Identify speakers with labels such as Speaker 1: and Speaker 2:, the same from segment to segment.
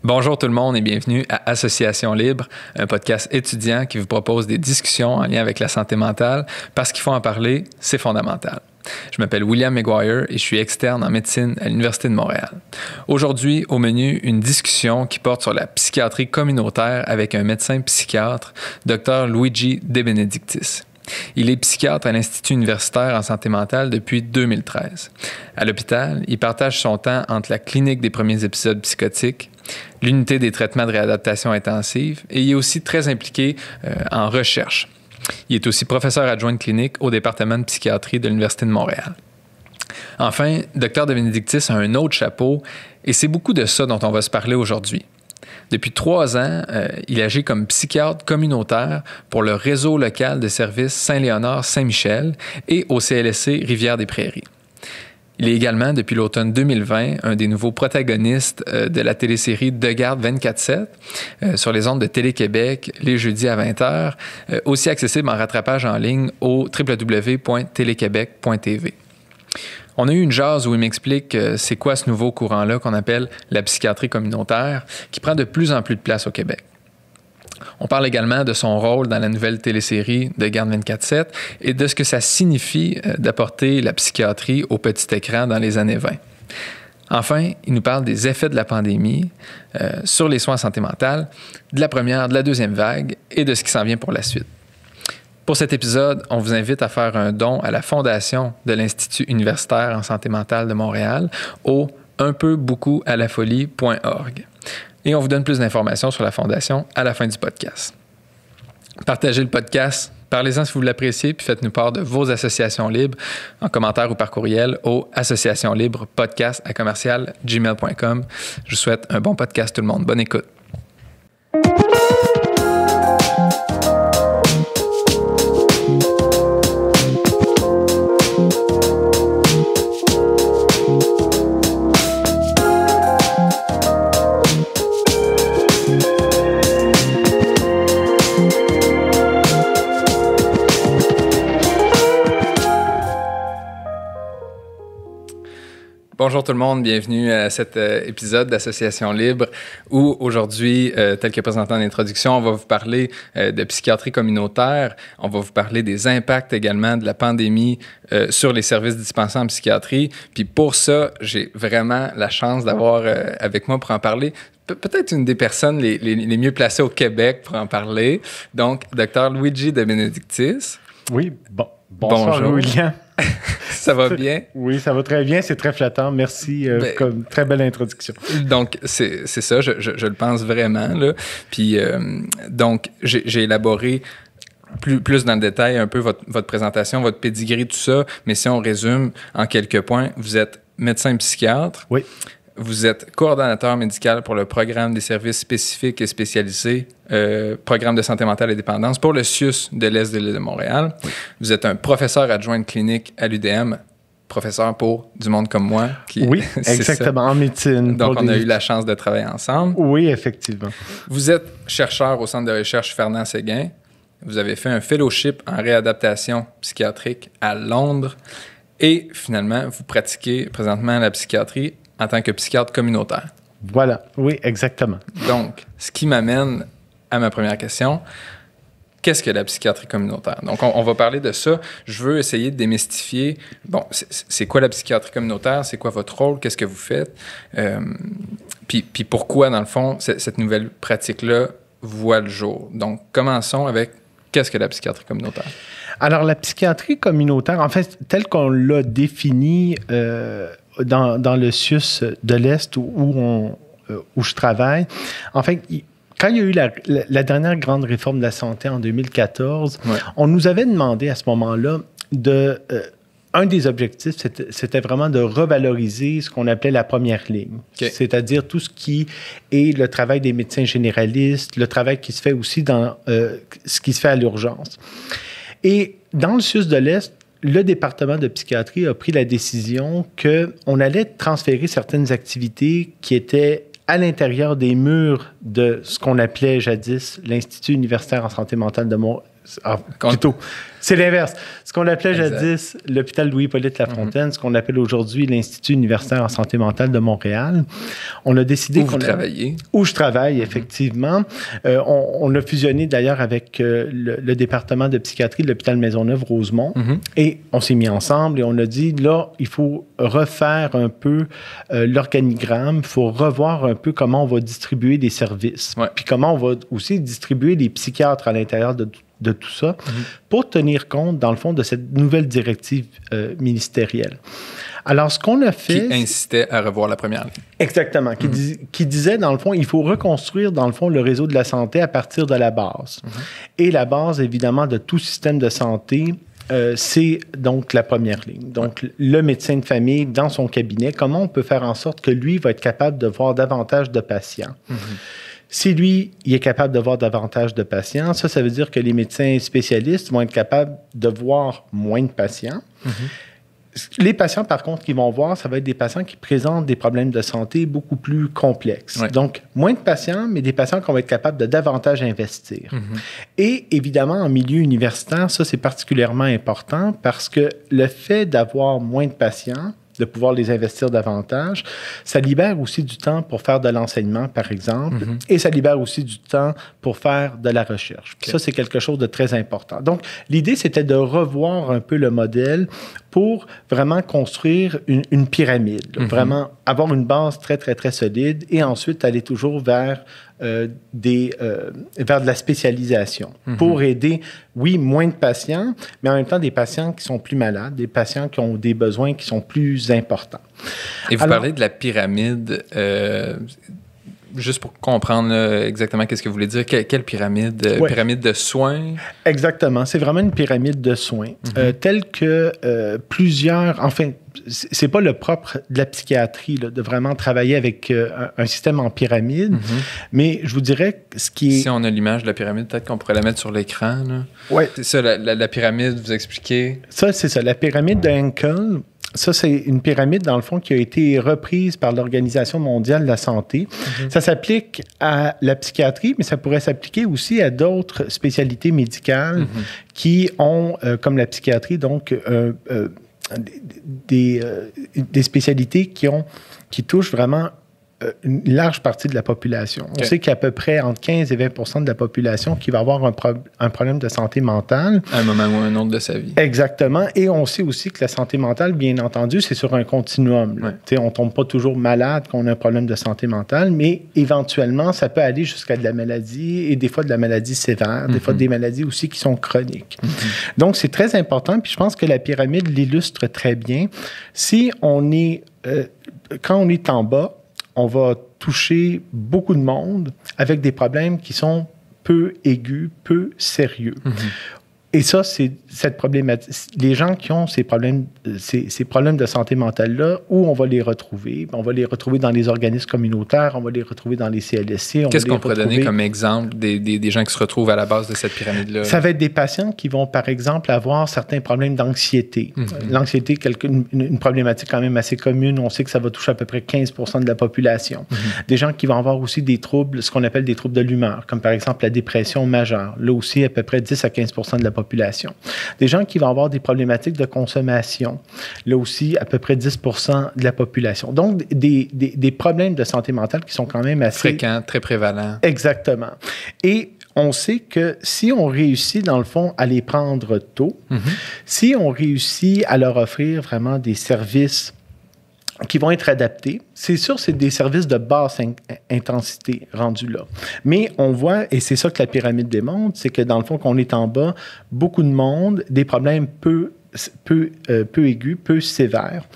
Speaker 1: Bonjour tout le monde et bienvenue à Association Libre, un podcast étudiant qui vous propose des discussions en lien avec la santé mentale parce qu'il faut en parler, c'est fondamental. Je m'appelle William Maguire et je suis externe en médecine à l'Université de Montréal. Aujourd'hui, au menu, une discussion qui porte sur la psychiatrie communautaire avec un médecin psychiatre, Dr Luigi De Benedictis. Il est psychiatre à l'Institut universitaire en santé mentale depuis 2013. À l'hôpital, il partage son temps entre la clinique des premiers épisodes psychotiques, l'unité des traitements de réadaptation intensive et il est aussi très impliqué en recherche. Il est aussi professeur adjoint de clinique au département de psychiatrie de l'Université de Montréal. Enfin, Dr De Benedictis a un autre chapeau et c'est beaucoup de ça dont on va se parler aujourd'hui. Depuis 3 ans, il agit comme psychiatre communautaire pour le réseau local de services Saint-Léonard-Saint-Michel et au CLSC Rivière-des-Prairies. Il est également, depuis l'automne 2020, un des nouveaux protagonistes de la télésérie De Garde 24/7 sur les ondes de Télé-Québec, les jeudis à 20h, aussi accessible en rattrapage en ligne au www.téléquebec.tv. On a eu une jase où il m'explique c'est quoi ce nouveau courant-là qu'on appelle la psychiatrie communautaire, qui prend de plus en plus de place au Québec. On parle également de son rôle dans la nouvelle télésérie De Garde 24/7 et de ce que ça signifie d'apporter la psychiatrie au petit écran dans les années 20. Enfin, il nous parle des effets de la pandémie sur les soins en santé mentale, de la première, de la deuxième vague et de ce qui s'en vient pour la suite. Pour cet épisode, on vous invite à faire un don à la Fondation de l'Institut universitaire en santé mentale de Montréal au unpeubecouxalafolie.org. Et on vous donne plus d'informations sur la Fondation à la fin du podcast. Partagez le podcast, parlez-en si vous l'appréciez, puis faites-nous part de vos associations libres en commentaire ou par courriel au associationlibrepodcast@gmail.com. Je vous souhaite un bon podcast tout le monde. Bonne écoute. Bonjour tout le monde, bienvenue à cet épisode d'Association Libre où aujourd'hui, tel que présenté en introduction, on va vous parler de psychiatrie communautaire, on va vous parler des impacts également de la pandémie sur les services dispensés en psychiatrie. Puis pour ça, j'ai vraiment la chance d'avoir avec moi pour en parler peut-être une des personnes les mieux placées au Québec pour en parler. Donc, Dr Luigi De Benedictis.
Speaker 2: Oui, bonsoir
Speaker 1: Bonjour.
Speaker 2: William.
Speaker 1: Ça va bien?
Speaker 2: Oui, ça va très bien, c'est très flattant. Merci, comme très belle introduction.
Speaker 1: Donc, c'est ça, je le pense vraiment, là. Puis, donc, j'ai élaboré plus dans le détail un peu votre présentation, votre pédigree, tout ça, mais si on résume en quelques points, vous êtes médecin psychiatre.
Speaker 2: Oui.
Speaker 1: Vous êtes coordonnateur médical pour le programme des services spécifiques et spécialisés, programme de santé mentale et dépendance pour le CIUS de l'Est de l'île de Montréal. Oui. Vous êtes un professeur adjoint de clinique à l'UDM, professeur pour du monde comme moi.
Speaker 2: Oui, exactement, en médecine.
Speaker 1: Donc, on a eu la chance de travailler ensemble.
Speaker 2: Oui, effectivement.
Speaker 1: Vous êtes chercheur au Centre de recherche Fernand-Séguin. Vous avez fait un fellowship en réadaptation psychiatrique à Londres. Et finalement, vous pratiquez présentement la psychiatrie en tant que psychiatre communautaire.
Speaker 2: Voilà, oui, exactement.
Speaker 1: Donc, ce qui m'amène à ma première question, qu'est-ce que la psychiatrie communautaire? Donc, on va parler de ça. Je veux essayer de démystifier, bon, c'est quoi la psychiatrie communautaire? C'est quoi votre rôle? Qu'est-ce que vous faites? Puis pourquoi, dans le fond, cette nouvelle pratique-là voit le jour? Donc, commençons avec qu'est-ce que la psychiatrie communautaire?
Speaker 2: Alors, la psychiatrie communautaire, en fait, telle qu'on l'a définie dans le CIUS de l'Est où je travaille, en fait, quand il y a eu la dernière grande réforme de la santé en 2014, ouais. On nous avait demandé à ce moment-là un des objectifs, c'était vraiment de revaloriser ce qu'on appelait la première ligne. Okay. C'est-à-dire tout ce qui est le travail des médecins généralistes, le travail qui se fait aussi dans ce qui se fait à l'urgence. Et dans le CIUS de l'Est, le département de psychiatrie a pris la décision qu'on allait transférer certaines activités qui étaient à l'intérieur des murs de ce qu'on appelait jadis l'Institut universitaire en santé mentale plutôt. C'est l'inverse. Ce qu'on appelait jadis l'hôpital Louis-Hippolyte Lafontaine, ce qu'on appelle aujourd'hui l'Institut universitaire en santé mentale de Montréal. On a décidé où je travaille, effectivement. On a fusionné d'ailleurs avec le département de psychiatrie de l'hôpital Maisonneuve-Rosemont. Et on s'est mis ensemble et on a dit, là, il faut refaire un peu l'organigramme. Il faut revoir un peu comment on va distribuer des services. Puis comment on va aussi distribuer des psychiatres à l'intérieur de tout ça, pour tenir compte, dans le fond, de cette nouvelle directive ministérielle. Alors, ce qu'on a fait...
Speaker 1: Qui insistait à revoir la première ligne.
Speaker 2: Exactement. Qui disait, dans le fond, il faut reconstruire, dans le fond, le réseau de la santé à partir de la base. Et la base, évidemment, de tout système de santé, c'est donc la première ligne. Donc, le médecin de famille, dans son cabinet, comment on peut faire en sorte que lui va être capable de voir davantage de patients. Si lui, il est capable de voir davantage de patients, ça veut dire que les médecins spécialistes vont être capables de voir moins de patients. Les patients, par contre, qu'ils vont voir, ça va être des patients qui présentent des problèmes de santé beaucoup plus complexes. Donc, moins de patients, mais des patients qu'on va être capable de davantage investir. Et évidemment, en milieu universitaire, ça, c'est particulièrement important parce que le fait d'avoir moins de patients, de pouvoir les investir davantage. Ça libère aussi du temps pour faire de l'enseignement, par exemple, et ça libère aussi du temps pour faire de la recherche. Ça, c'est quelque chose de très important. Donc, l'idée, c'était de revoir un peu le modèle pour vraiment construire une pyramide, vraiment avoir une base très, très, très solide et ensuite aller toujours vers de la spécialisation pour aider, oui, moins de patients, mais en même temps des patients qui sont plus malades, des patients qui ont des besoins qui sont plus importants.
Speaker 1: Et vous parlez de la pyramide, juste pour comprendre exactement qu'est-ce que vous voulez dire, quelle pyramide? Pyramide de soins?
Speaker 2: Exactement, c'est vraiment une pyramide de soins, telle que plusieurs, enfin, c'est pas le propre de la psychiatrie là, de vraiment travailler avec un système en pyramide, mais je vous dirais ce qui est...
Speaker 1: Si on a l'image de la pyramide, peut-être qu'on pourrait la mettre sur l'écran.
Speaker 2: Oui.
Speaker 1: C'est ça, la pyramide, vous expliquez?
Speaker 2: Ça, c'est ça. La pyramide de Henkel, ça, c'est une pyramide, dans le fond, qui a été reprise par l'Organisation mondiale de la santé. Ça s'applique à la psychiatrie, mais ça pourrait s'appliquer aussi à d'autres spécialités médicales qui ont, comme la psychiatrie, donc... des spécialités qui touchent vraiment une large partie de la population. On sait qu'il y a à peu près entre 15 et 20 de la population qui va avoir un problème de santé mentale.
Speaker 1: À un moment ou un autre de sa vie.
Speaker 2: Exactement. Et on sait aussi que la santé mentale, bien entendu, c'est sur un continuum. On ne tombe pas toujours malade quand on a un problème de santé mentale, mais éventuellement, ça peut aller jusqu'à de la maladie et des fois de la maladie sévère, des fois des maladies aussi qui sont chroniques. Donc, c'est très important. Puis je pense que la pyramide l'illustre très bien. Si on est... quand on est en bas, on va toucher beaucoup de monde avec des problèmes qui sont peu aigus, peu sérieux. Et ça, c'est cette problématique. Les gens qui ont ces problèmes de santé mentale-là, où on va les retrouver? On va les retrouver dans les organismes communautaires, on va les retrouver dans les CLSC.
Speaker 1: Qu'est-ce qu'on pourrait donner comme exemple des gens qui se retrouvent à la base de cette pyramide-là?
Speaker 2: Ça va être des patients qui vont, par exemple, avoir certains problèmes d'anxiété. L'anxiété, une problématique quand même assez commune. On sait que ça va toucher à peu près 15 de la population. Des gens qui vont avoir aussi des troubles, ce qu'on appelle des troubles de l'humeur, comme par exemple la dépression majeure. Là aussi, à peu près 10 à 15 de la population. Des gens qui vont avoir des problématiques de consommation. Là aussi, à peu près 10 de la population. Donc, des problèmes de santé mentale qui sont quand même assez...
Speaker 1: Fréquents, très prévalents.
Speaker 2: Exactement. Et on sait que si on réussit, dans le fond, à les prendre tôt, si on réussit à leur offrir vraiment des services qui vont être adaptés. C'est sûr, c'est des services de basse intensité rendus là. Mais on voit, et c'est ça que la pyramide démontre, c'est que dans le fond, qu'on est en bas, beaucoup de monde, des problèmes peu aigus, peu sévères.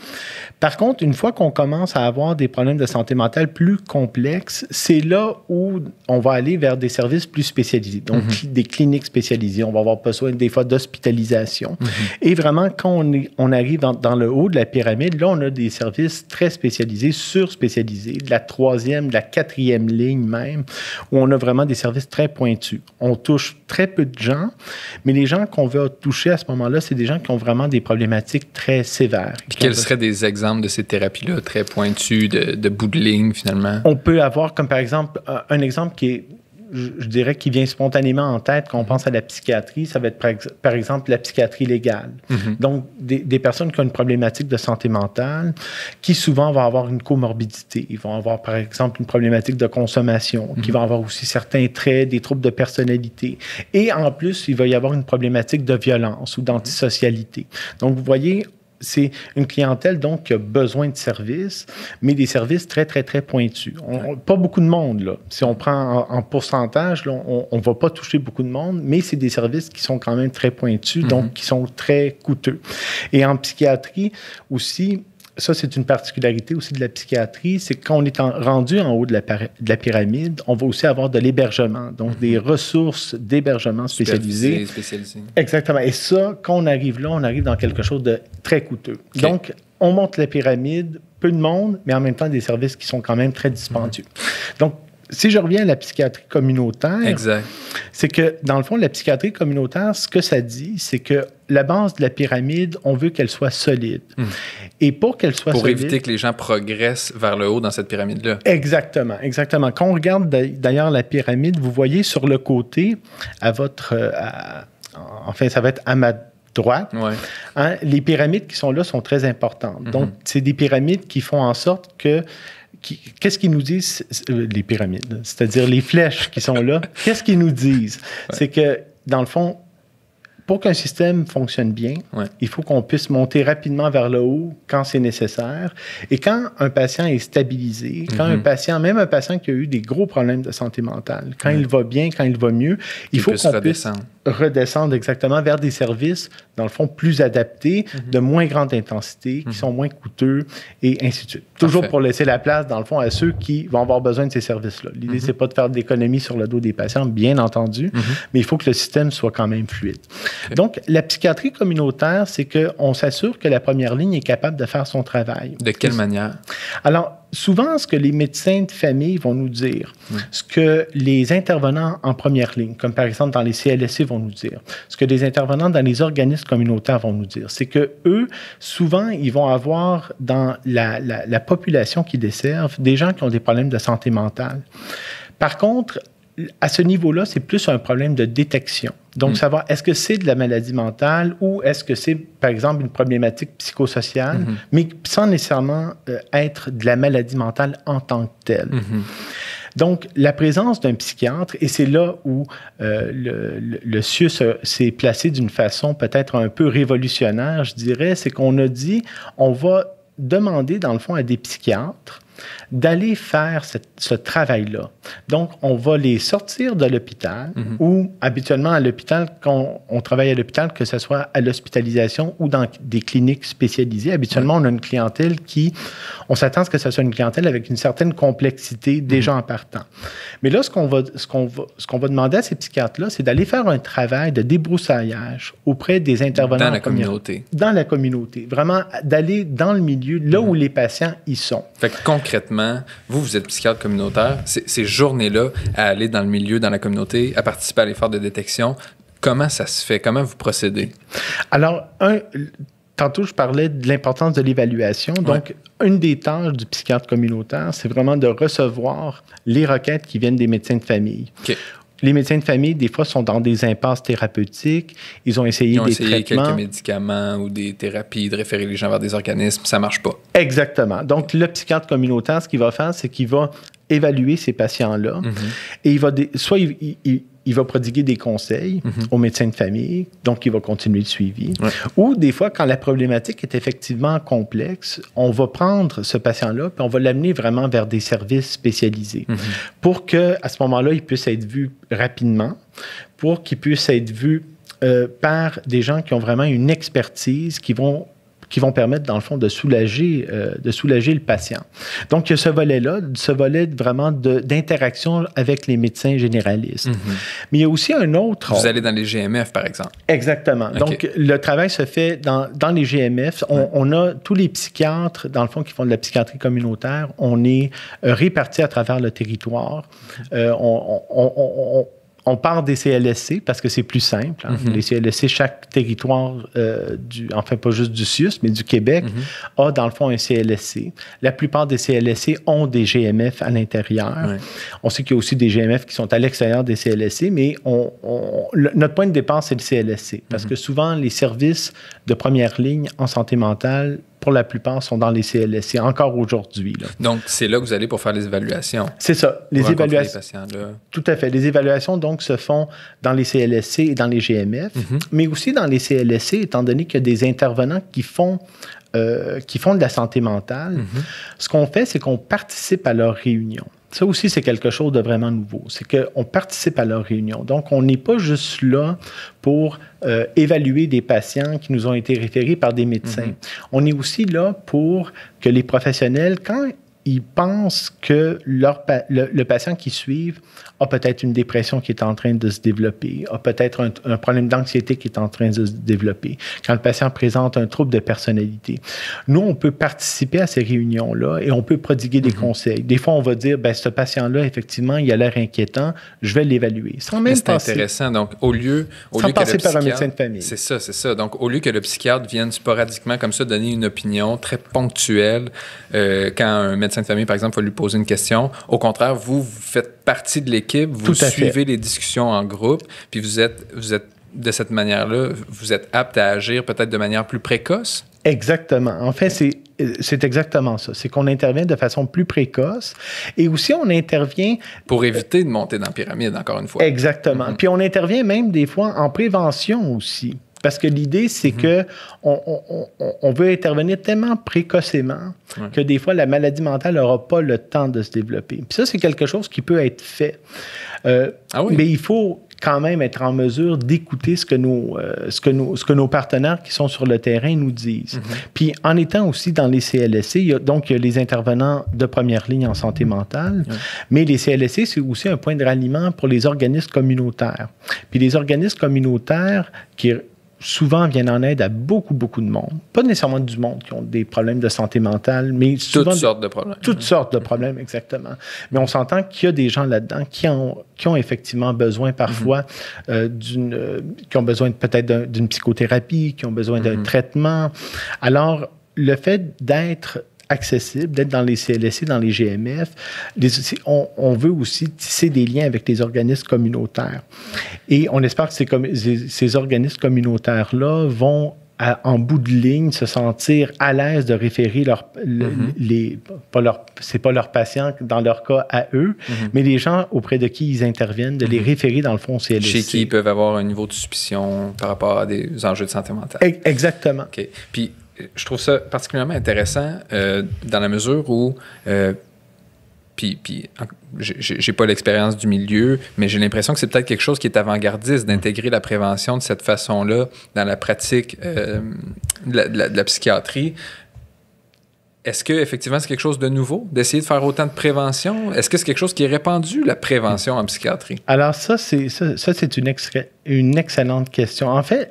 Speaker 2: Par contre, une fois qu'on commence à avoir des problèmes de santé mentale plus complexes, c'est là où on va aller vers des services plus spécialisés, donc des cliniques spécialisées. On va avoir besoin des fois d'hospitalisation. Et vraiment, quand on arrive dans le haut de la pyramide, là, on a des services très spécialisés, surspécialisés, de la 3e, de la 4e ligne même, où on a vraiment des services très pointus. On touche très peu de gens, mais les gens qu'on veut toucher à ce moment-là, c'est des gens qui ont vraiment des problématiques très sévères.
Speaker 1: Puis quels seraient des exemples de ces thérapies-là, très pointues, de bout de ligne, finalement?
Speaker 2: On peut avoir, comme par exemple, un exemple qui est je dirais, qui vient spontanément en tête quand on pense à la psychiatrie, ça va être par exemple la psychiatrie légale. Donc, des personnes qui ont une problématique de santé mentale, qui souvent vont avoir une comorbidité. Ils vont avoir, par exemple, une problématique de consommation, qui vont avoir aussi certains traits, des troubles de personnalité. Et en plus, il va y avoir une problématique de violence ou d'antisocialité. Donc, vous voyez, c'est une clientèle, donc, qui a besoin de services, mais des services très, très, très pointus. Pas beaucoup de monde, là. Si on prend en pourcentage, là, on ne va pas toucher beaucoup de monde, mais c'est des services qui sont quand même très pointus, donc qui sont très coûteux. Et en psychiatrie aussi, ça, c'est une particularité aussi de la psychiatrie, c'est que quand on est rendu en haut de la pyramide, on va aussi avoir de l'hébergement, donc des ressources d'hébergement spécialisées. Exactement. Et ça, quand on arrive là, on arrive dans quelque chose de très coûteux. Okay. Donc, on monte la pyramide, peu de monde, mais en même temps des services qui sont quand même très dispendieux. Donc, si je reviens à la psychiatrie communautaire, c'est que, dans le fond, la psychiatrie communautaire, ce que ça dit, c'est que la base de la pyramide, on veut qu'elle soit solide. Et pour qu'elle soit solide...
Speaker 1: Pour éviter que les gens progressent vers le haut dans cette pyramide-là.
Speaker 2: Exactement, exactement. Quand on regarde d'ailleurs la pyramide, vous voyez sur le côté, enfin, ça va être à ma droite, hein, les pyramides qui sont là sont très importantes. Donc, c'est des pyramides qui font en sorte que qu'est-ce qu'ils nous disent, les pyramides, c'est-à-dire les flèches qui sont là, qu'est-ce qu'ils nous disent? C'est que, dans le fond, pour qu'un système fonctionne bien, il faut qu'on puisse monter rapidement vers le haut quand c'est nécessaire. Et quand un patient est stabilisé, quand un patient, même un patient qui a eu des gros problèmes de santé mentale, quand il va bien, quand il va mieux, il faut qu'on puisse redescendre exactement vers des services, dans le fond, plus adaptés, de moins grande intensité, qui sont moins coûteux, et ainsi de suite. Toujours pour laisser la place, dans le fond, à ceux qui vont avoir besoin de ces services-là. L'idée, c'est pas de faire de l'économie sur le dos des patients, bien entendu, mais il faut que le système soit quand même fluide. Donc, la psychiatrie communautaire, c'est qu'on s'assure que la première ligne est capable de faire son travail.
Speaker 1: De quelle manière?
Speaker 2: Alors, souvent, ce que les médecins de famille vont nous dire, ce que les intervenants en première ligne, comme par exemple dans les CLSC, vont nous dire, ce que les intervenants dans les organismes communautaires vont nous dire, c'est que eux, souvent, ils vont avoir dans la population qu'ils desservent des gens qui ont des problèmes de santé mentale. Par contre, à ce niveau-là, c'est plus un problème de détection. Donc, savoir, est-ce que c'est de la maladie mentale ou est-ce que c'est, par exemple, une problématique psychosociale, mais sans nécessairement être de la maladie mentale en tant que telle. Donc, la présence d'un psychiatre, et c'est là où le CIUS s'est placé d'une façon peut-être un peu révolutionnaire, je dirais, c'est qu'on a dit, on va demander, dans le fond, à des psychiatres d'aller faire ce travail-là. Donc, on va les sortir de l'hôpital ou habituellement à l'hôpital, quand on travaille à l'hôpital, que ce soit à l'hospitalisation ou dans des cliniques spécialisées, habituellement, on a une clientèle on s'attend à ce que ce soit une clientèle avec une certaine complexité déjà en partant. Mais là, ce qu'on va demander à ces psychiatres-là, c'est d'aller faire un travail de débroussaillage auprès des intervenants
Speaker 1: dans la communauté.
Speaker 2: Dans la communauté. Vraiment, d'aller dans le milieu, là où les patients y sont.
Speaker 1: Fait que concrètement, vous êtes psychiatre communautaire, ces journées-là, à aller dans le milieu, dans la communauté, à participer à l'effort de détection, comment ça se fait? Comment vous procédez?
Speaker 2: Alors, tantôt, je parlais de l'importance de l'évaluation. Donc, une des tâches du psychiatre communautaire, c'est vraiment de recevoir les requêtes qui viennent des médecins de famille. Les médecins de famille, des fois, sont dans des impasses thérapeutiques. Ils ont essayé traitements.
Speaker 1: Quelques médicaments ou des thérapies, de référer les gens vers des organismes, ça ne marche pas.
Speaker 2: Exactement. Donc, le psychiatre communautaire, ce qu'il va faire, c'est qu'il va évaluer ces patients-là et il va il va prodiguer des conseils aux médecins de famille, donc il va continuer le suivi. Ou des fois, quand la problématique est effectivement complexe, on va prendre ce patient-là puis on va l'amener vraiment vers des services spécialisés pour qu'à ce moment-là, il puisse être vu rapidement, pour qu'il puisse être vu par des gens qui ont vraiment une expertise, qui vont permettre, dans le fond, de soulager le patient. Donc, il y a ce volet-là, ce volet vraiment d'interaction avec les médecins généralistes. Mais il y a aussi un autre...
Speaker 1: Vous allez dans les GMF, par exemple.
Speaker 2: Exactement. Okay. Donc, le travail se fait dans les GMF. On a tous les psychiatres, dans le fond, qui font de la psychiatrie communautaire. On est répartis à travers le territoire. On part des CLSC parce que c'est plus simple. Hein. Les CLSC, chaque territoire, pas juste du CIUS, mais du Québec, a dans le fond un CLSC. La plupart des CLSC ont des GMF à l'intérieur. Ouais. On sait qu'il y a aussi des GMF qui sont à l'extérieur des CLSC, mais notre point de départ, c'est le CLSC. Parce que souvent, les services de première ligne en santé mentale, pour la plupart, sont dans les CLSC, encore aujourd'hui. Là.
Speaker 1: Donc, c'est là que vous allez pour faire les évaluations.
Speaker 2: C'est ça. Les évaluations.
Speaker 1: Les patients, là.
Speaker 2: Tout à fait. Les évaluations, donc, se font dans les CLSC et dans les GMF, mais aussi dans les CLSC, étant donné qu'il y a des intervenants qui font de la santé mentale. Ce qu'on fait, c'est qu'on participe à leurs réunions. Ça aussi, c'est quelque chose de vraiment nouveau. C'est qu'on participe à leurs réunions. Donc, on n'est pas juste là pour évaluer des patients qui nous ont été référés par des médecins. On est aussi là pour que les professionnels, quand ils pensent que le patient qu'ils suivent a peut-être une dépression qui est en train de se développer, a peut-être un problème d'anxiété qui est en train de se développer, quand le patient présente un trouble de personnalité. Nous, on peut participer à ces réunions-là et on peut prodiguer des conseils. Des fois, on va dire, ce patient-là, effectivement, il a l'air inquiétant, je vais l'évaluer. Sans même
Speaker 1: passer. C'est intéressant. Donc, au lieu
Speaker 2: passer par un médecin de famille.
Speaker 1: C'est ça. Donc, au lieu que le psychiatre vienne sporadiquement comme ça donner une opinion très ponctuelle quand un médecin de famille, par exemple, va lui poser une question, au contraire, vous faites partie de l'équipe, vous suivez les discussions en groupe, puis vous êtes de cette manière-là, vous êtes apte à agir peut-être de manière plus précoce?
Speaker 2: Exactement. En fait, c'est exactement ça. C'est qu'on intervient de façon plus précoce et aussi on intervient...
Speaker 1: Pour éviter de monter dans la pyramide, encore une fois.
Speaker 2: Exactement. Puis on intervient même des fois en prévention aussi. Parce que l'idée, c'est que on veut intervenir tellement précocement que des fois, la maladie mentale n'aura pas le temps de se développer. Puis ça, c'est quelque chose qui peut être fait. Mais il faut quand même être en mesure d'écouter ce que nos partenaires qui sont sur le terrain nous disent. Puis en étant aussi dans les CLSC, il y a les intervenants de première ligne en santé mentale, mais les CLSC, c'est aussi un point de ralliement pour les organismes communautaires. Puis les organismes communautaires qui souvent viennent en aide à beaucoup, beaucoup de monde. Pas nécessairement du monde qui ont des problèmes de santé mentale, mais souvent...
Speaker 1: Toutes sortes de problèmes.
Speaker 2: Toutes sortes de problèmes, exactement. Mais on s'entend qu'il y a des gens là-dedans qui ont effectivement besoin parfois qui ont besoin peut-être d'une psychothérapie, qui ont besoin d'un traitement. Alors, le fait d'être accessible, d'être dans les CLSC, dans les GMF. On veut aussi tisser des liens avec les organismes communautaires. Et on espère que ces organismes communautaires-là vont, en bout de ligne, se sentir à l'aise de référer c'est pas leurs patients, dans leur cas, à eux, mais les gens auprès de qui ils interviennent, de les référer, dans le fond, au CLSC.
Speaker 1: Chez qui ils peuvent avoir un niveau de suspicion par rapport à des enjeux de santé mentale.
Speaker 2: Exactement.
Speaker 1: OK. Puis, je trouve ça particulièrement intéressant dans la mesure où, j'ai pas l'expérience du milieu, mais j'ai l'impression que c'est peut-être quelque chose qui est avant-gardiste d'intégrer la prévention de cette façon-là dans la pratique de la psychiatrie. Est-ce que effectivement c'est quelque chose de nouveau, d'essayer de faire autant de prévention? Est-ce que c'est quelque chose qui est répandu, la prévention en psychiatrie?
Speaker 2: Alors ça c'est une excellente question. En fait,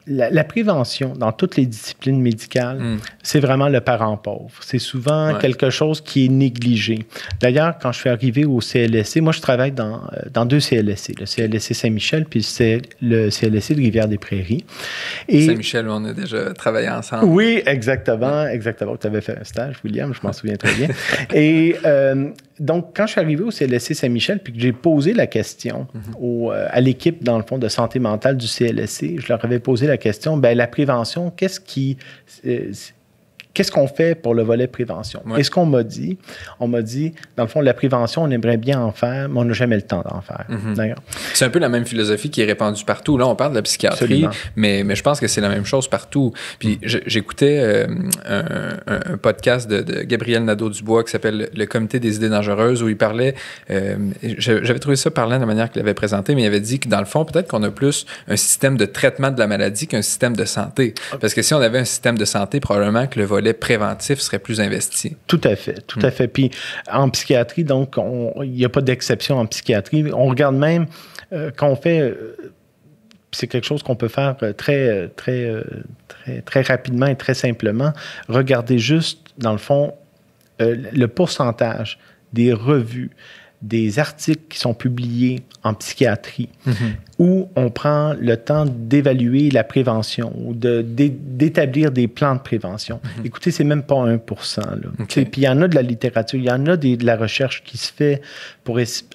Speaker 2: la prévention dans toutes les disciplines médicales, c'est vraiment le parent pauvre. C'est souvent quelque chose qui est négligé. D'ailleurs, quand je suis arrivé au CLSC, moi je travaille dans 2 CLSC, le CLSC Saint-Michel puis le CLSC de Rivière-des-Prairies. Et
Speaker 1: Saint-Michel, on a déjà travaillé ensemble.
Speaker 2: Oui, exactement. Tu avais fait un stage, William, je m'en souviens très bien. Et donc, quand je suis arrivé au CLSC Saint-Michel puis que j'ai posé la question à l'équipe, dans le fond, de santé mentale du CLSC, je leur avais posé la question, la prévention, qu'est-ce qu'on fait pour le volet prévention? Et ce qu'on m'a dit? On m'a dit, dans le fond, la prévention, on aimerait bien en faire, mais on n'a jamais le temps d'en faire. D'ailleurs.
Speaker 1: C'est un peu la même philosophie qui est répandue partout. Là, on parle de la psychiatrie, mais je pense que c'est la même chose partout. Puis j'écoutais un podcast de Gabriel Nadeau-Dubois qui s'appelle « Le comité des idées dangereuses » où il parlait, j'avais trouvé ça parlant de la manière qu'il avait présenté, mais il avait dit que dans le fond, peut-être qu'on a plus un système de traitement de la maladie qu'un système de santé. Parce que si on avait un système de santé, probablement que le volet préventif serait plus investi.
Speaker 2: Tout à fait, tout à fait. Puis en psychiatrie, donc, il n'y a pas d'exception en psychiatrie. On regarde même quand on fait... c'est quelque chose qu'on peut faire très rapidement et très simplement. Regardez juste, dans le fond, le pourcentage des revues, des articles qui sont publiés en psychiatrie où on prend le temps d'évaluer la prévention ou d'établir des plans de prévention. Écoutez, c'est même pas 1%. Puis il y en a de la littérature, il y en a de la recherche qui se fait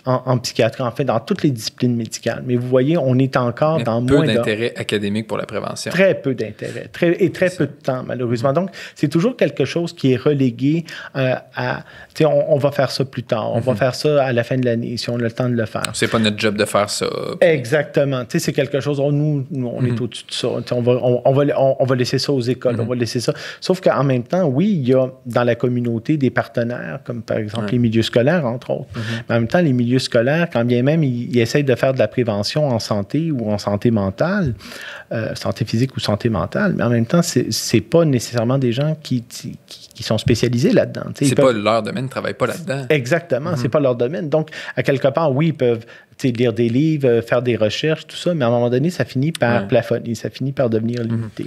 Speaker 2: en psychiatrie, en fait, dans toutes les disciplines médicales. Mais vous voyez, on est encore dans moins
Speaker 1: d'intérêt académique pour la prévention.
Speaker 2: Très peu d'intérêt. Très peu de temps, malheureusement. Donc, c'est toujours quelque chose qui est relégué à... On va faire ça plus tard. On va faire ça à la fin de l'année, si on a le temps de le faire.
Speaker 1: C'est pas notre job de faire ça.
Speaker 2: Exactement. C'est quelque chose... Nous on est au-dessus de ça. On va laisser ça aux écoles. On va laisser ça. Sauf qu'en même temps, oui, il y a dans la communauté des partenaires, comme par exemple les milieux scolaires, entre autres. Mais en même temps, les milieux scolaires, quand bien même ils essayent de faire de la prévention en santé ou en santé mentale, santé physique ou santé mentale, mais en même temps, c'est pas nécessairement des gens qui sont spécialisés là-dedans.
Speaker 1: C'est pas leur domaine, ils ne travaillent pas là-dedans.
Speaker 2: Exactement, c'est pas leur domaine. Donc, à quelque part, oui, ils peuvent lire des livres, faire des recherches, tout ça, mais à un moment donné, ça finit par plafonner, ça finit par devenir limité.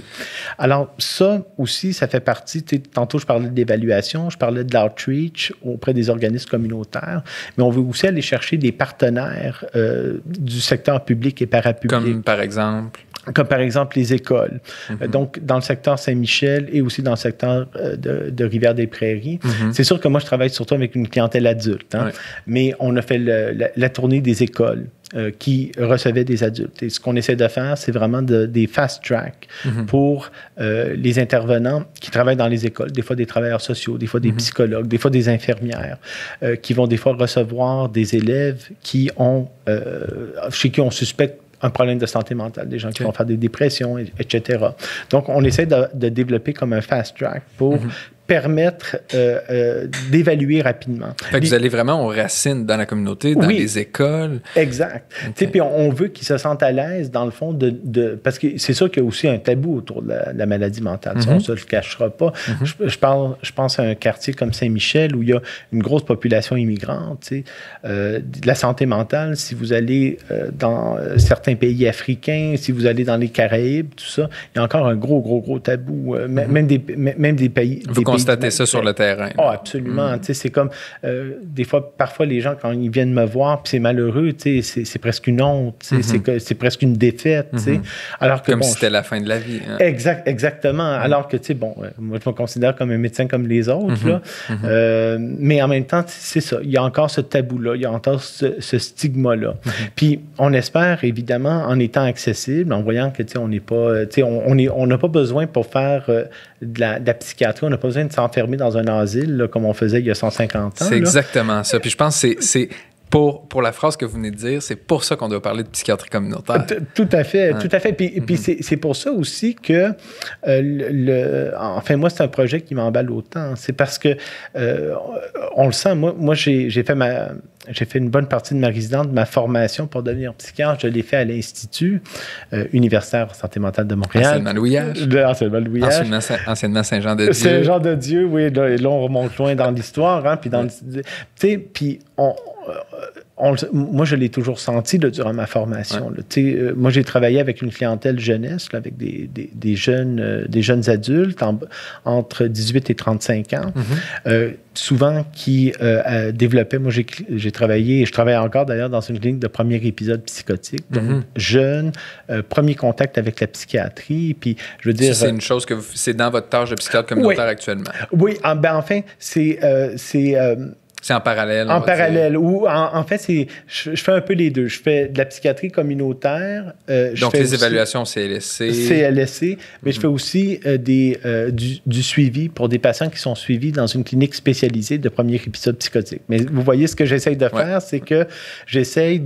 Speaker 2: Alors, ça aussi, ça fait partie, tantôt je parlais de l'évaluation, je parlais de l'outreach auprès des organismes communautaires, mais on veut aussi aller chercher des partenaires du secteur public et parapublic.
Speaker 1: Comme par exemple?
Speaker 2: Comme par exemple les écoles. Donc, dans le secteur Saint-Michel et aussi dans le secteur de Rivière-des-Prairies. C'est sûr que moi, je travaille surtout avec une clientèle adulte, mais on a fait la tournée des écoles qui recevaient des adultes. Et ce qu'on essaie de faire, c'est vraiment des fast-track pour les intervenants qui travaillent dans les écoles, des fois des travailleurs sociaux, des fois des psychologues, des fois des infirmières, qui vont des fois recevoir des élèves chez qui on suspecte un problème de santé mentale, des gens qui vont faire des dépressions, etc. Donc, on essaie de développer comme un fast-track pour permettre d'évaluer rapidement.
Speaker 1: Fait que vous allez vraiment aux racines dans la communauté, dans les écoles.
Speaker 2: Exact. Puis on veut qu'ils se sentent à l'aise, dans le fond, parce que c'est sûr qu'il y a aussi un tabou autour de la maladie mentale. Ça, on ne se le cachera pas. Je pense à un quartier comme Saint-Michel où il y a une grosse population immigrante. De la santé mentale, si vous allez dans certains pays africains, si vous allez dans les Caraïbes, tout ça, il y a encore un gros tabou. Même des pays...
Speaker 1: Constater ça sur le terrain.
Speaker 2: Oh, absolument. C'est comme, parfois, les gens, quand ils viennent me voir, puis c'est malheureux, c'est presque une honte, c'est presque une défaite. Alors que,
Speaker 1: comme si c'était la fin de la vie. Hein.
Speaker 2: Exactement. Alors que, moi, je me considère comme un médecin comme les autres. Là. Mais en même temps, c'est ça. Il y a encore ce tabou-là, il y a encore ce stigma-là. Puis, on espère, évidemment, en étant accessible, en voyant que, on n'est pas... on n'a pas besoin pour faire de la psychiatrie, on n'a pas besoin de s'enfermer dans un asile là, comme on faisait il y a 150 ans.
Speaker 1: C'est exactement ça. Puis je pense que c'est pour la phrase que vous venez de dire, c'est pour ça qu'on doit parler de psychiatrie communautaire.
Speaker 2: Tout à fait, tout à fait. Puis c'est pour ça aussi que, enfin, moi, c'est un projet qui m'emballe autant. C'est parce que, on le sent, moi j'ai fait une bonne partie de ma résidence, de ma formation pour devenir psychiatre. Je l'ai fait à l'Institut universitaire en santé mentale de Montréal.
Speaker 1: Anciennement Louis-H. Anciennement Saint-Jean-de-Dieu.
Speaker 2: Saint-Jean-de-Dieu, oui. Là on remonte loin dans l'histoire. Hein, puis moi, je l'ai toujours senti là, durant ma formation. Là. Moi, j'ai travaillé avec une clientèle jeunesse, là, avec des jeunes adultes entre 18 et 35 ans, souvent qui développaient... Moi, j'ai travaillé, et je travaille encore d'ailleurs dans une clinique de premier épisode psychotique, donc jeunes, premier contact avec la psychiatrie, puis je veux dire...
Speaker 1: C'est une chose que c'est dans votre tâche de psychiatre communautaire actuellement.
Speaker 2: Oui, enfin, c'est en parallèle. En parallèle. Ou en fait, je fais un peu les deux. Je fais de la psychiatrie communautaire.
Speaker 1: Donc, les évaluations CLSC.
Speaker 2: CLSC. Mais je fais aussi du suivi pour des patients qui sont suivis dans une clinique spécialisée de premier épisode psychotique. Mais vous voyez, ce que j'essaye de faire, c'est que j'essaye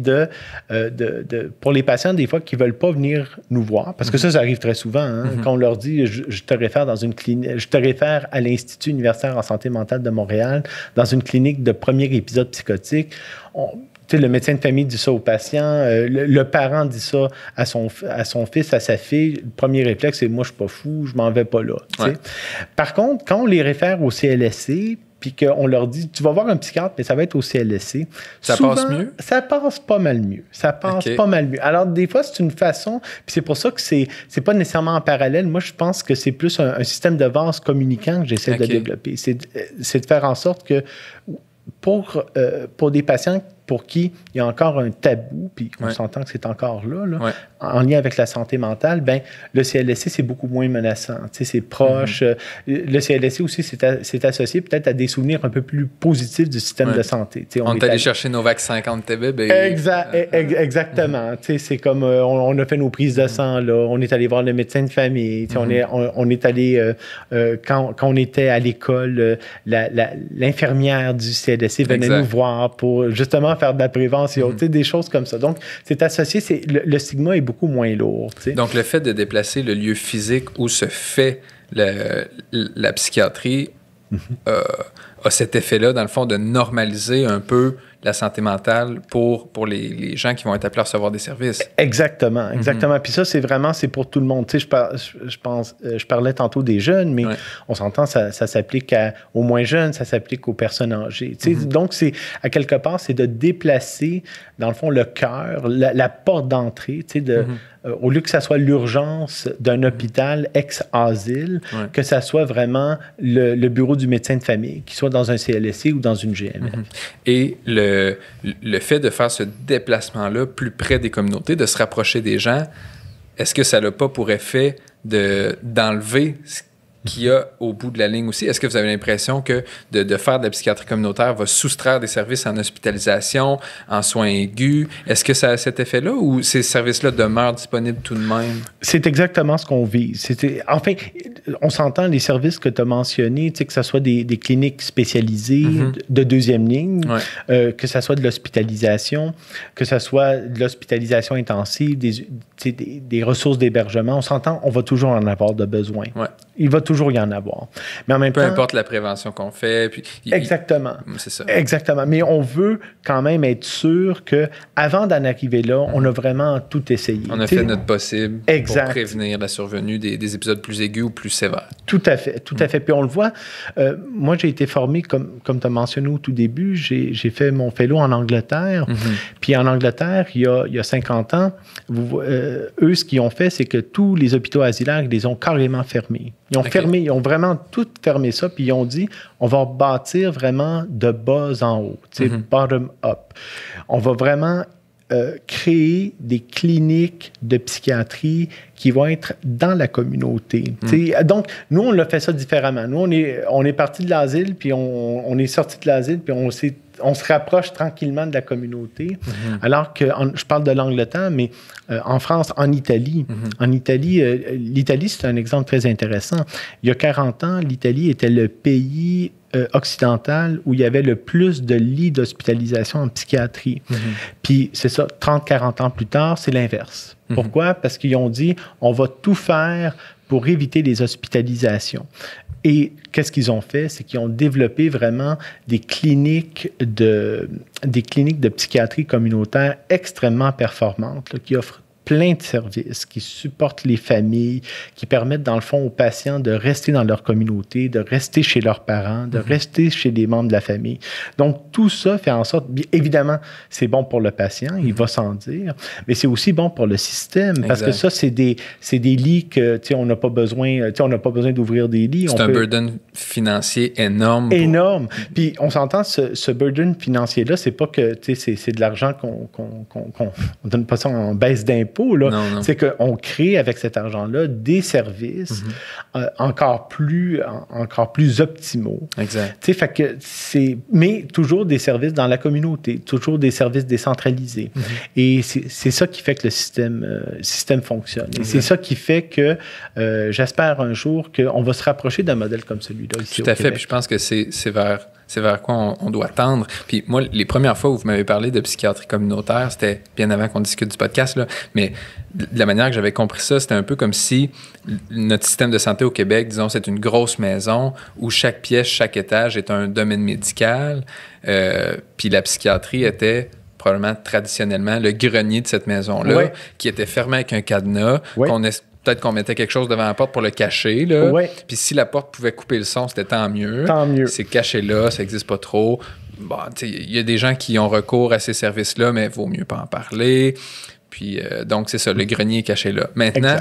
Speaker 2: pour les patients, des fois, qui ne veulent pas venir nous voir, parce que ça arrive très souvent, hein, quand on leur dit, je te réfère dans une clinique, je te réfère à l'Institut universitaire en santé mentale de Montréal, dans une clinique de premier épisode psychotique. Le médecin de famille dit ça au patient, le parent dit ça à son fils, à sa fille. Le premier réflexe, c'est « moi, je suis pas fou, je m'en vais pas là ». Par contre, quand on les réfère au CLSC, puis qu'on leur dit, tu vas voir un psychiatre, mais ça va être au CLSC.
Speaker 1: Ça passe mieux?
Speaker 2: Ça passe pas mal mieux. Pas mal mieux. Alors, des fois, c'est une façon, puis c'est pour ça que c'est pas nécessairement en parallèle. Moi, je pense que c'est plus un système de vase communicant que j'essaie de développer. C'est de faire en sorte que pour des patients pour qui il y a encore un tabou, puis on s'entend que c'est encore là, en lien avec la santé mentale, ben le CLSC, c'est beaucoup moins menaçant. Tu sais, c'est proche. Le CLSC aussi, c'est associé peut-être à des souvenirs un peu plus positifs du système de santé. Tu sais,
Speaker 1: on est allé chercher nos vaccins 50 TB.
Speaker 2: Exactement. Tu sais, c'est comme on a fait nos prises de sang, là. On est allé voir le médecin de famille. Tu sais, on est allé, quand on était à l'école, l'infirmière du CLSC venait nous voir pour justement faire de la prévention, tu sais, des choses comme ça. Donc, c'est associé, le stigma est beaucoup moins lourd. Tu sais.
Speaker 1: Donc, le fait de déplacer le lieu physique où se fait la psychiatrie a cet effet-là, dans le fond, de normaliser un peu la santé mentale pour les gens qui vont être appelés à recevoir des services.
Speaker 2: Exactement. Puis ça, c'est pour tout le monde. Tu sais, je parlais tantôt des jeunes, mais on s'entend, ça s'applique aux moins jeunes, ça s'applique aux personnes âgées. Tu sais, donc, à quelque part, c'est de déplacer, dans le fond, le cœur, la porte d'entrée, tu sais, au lieu que ça soit l'urgence d'un hôpital ex-asile, que ça soit vraiment le bureau du médecin de famille, qu'il soit dans un CLSC ou dans une GMF.
Speaker 1: Et le fait de faire ce déplacement-là plus près des communautés, de se rapprocher des gens, est-ce que ça n'a pas pour effet d'enlever ce qu'il y a au bout de la ligne aussi? Est-ce que vous avez l'impression que de faire de la psychiatrie communautaire va soustraire des services en hospitalisation, en soins aigus? Est-ce que ça a cet effet-là ou ces services-là demeurent disponibles tout de même?
Speaker 2: C'est exactement ce qu'on vise. Enfin, on s'entend, les services que tu as mentionnés, tu sais, que ce soit des cliniques spécialisées de deuxième ligne, que ce soit de l'hospitalisation, que ce soit de l'hospitalisation intensive, des ressources d'hébergement, on s'entend, on va toujours en avoir de besoin. Il va toujours y en avoir. Mais en même temps...
Speaker 1: Peu importe la prévention qu'on fait. Puis
Speaker 2: exactement.
Speaker 1: C'est ça.
Speaker 2: Exactement. Mais on veut quand même être sûr qu'avant d'en arriver là, on a vraiment tout essayé.
Speaker 1: On a fait notre possible pour prévenir la survenue des épisodes plus aigus ou plus sévères.
Speaker 2: Tout à fait. Tout à fait. Puis on le voit. Moi, j'ai été formé, comme tu as mentionné au tout début, j'ai fait mon fellow en Angleterre. Puis en Angleterre, il y a 50 ans, eux, ce qu'ils ont fait, c'est que tous les hôpitaux asilaires, ils les ont carrément fermés. Ils ont vraiment tout fermé ça, puis ils ont dit, on va bâtir vraiment de bas en haut, bottom up. On va vraiment créer des cliniques de psychiatrie qui vont être dans la communauté. Donc, nous, on a fait ça différemment. Nous, on est parti de l'asile, puis on est sorti de l'asile, puis on se rapproche tranquillement de la communauté. Alors que, je parle de l'Angleterre, mais en France, en Italie, l'Italie, c'est un exemple très intéressant. Il y a 40 ans, l'Italie était le pays occidental où il y avait le plus de lits d'hospitalisation en psychiatrie. Puis c'est ça, 30-40 ans plus tard, c'est l'inverse. Pourquoi? Parce qu'ils ont dit, on va tout faire pour éviter les hospitalisations. Et qu'est-ce qu'ils ont fait? C'est qu'ils ont développé vraiment des cliniques de psychiatrie communautaire extrêmement performantes, là, qui offrent plein de services, qui supportent les familles, qui permettent, dans le fond, aux patients de rester dans leur communauté, de rester chez leurs parents, de rester chez des membres de la famille. Donc, tout ça fait en sorte, évidemment, c'est bon pour le patient, il va s'en dire, mais c'est aussi bon pour le système, parce que ça, c'est des lits que, tu sais, on n'a pas besoin d'ouvrir des lits.
Speaker 1: C'est un burden financier énorme.
Speaker 2: Énorme. Puis, on s'entend, ce burden financier-là, c'est pas que, tu sais, c'est de l'argent qu'on donne pas ça en baisse d'impôt. C'est qu'on crée avec cet argent-là des services encore plus optimaux.
Speaker 1: Exact.
Speaker 2: Fait que mais toujours des services dans la communauté, toujours des services décentralisés. Et c'est ça qui fait que le système fonctionne. Et c'est ça qui fait que j'espère un jour qu'on va se rapprocher d'un modèle comme celui-là ici
Speaker 1: Tout à
Speaker 2: au
Speaker 1: fait.
Speaker 2: Québec.
Speaker 1: Puis je pense que c'est vers quoi on doit tendre. Puis moi, les premières fois où vous m'avez parlé de psychiatrie communautaire, c'était bien avant qu'on discute du podcast, là, mais de la manière que j'avais compris ça, c'était un peu comme si notre système de santé au Québec, disons, c'est une grosse maison où chaque pièce, chaque étage est un domaine médical, puis la psychiatrie était probablement traditionnellement le grenier de cette maison-là, qui était fermé avec un cadenas, peut-être qu'on mettait quelque chose devant la porte pour le cacher. Puis si la porte pouvait couper le son, c'était tant mieux. C'est caché là, ça n'existe pas trop. Bon, il y a des gens qui ont recours à ces services-là, mais il vaut mieux pas en parler. Puis donc, c'est ça, le grenier est caché là. Maintenant,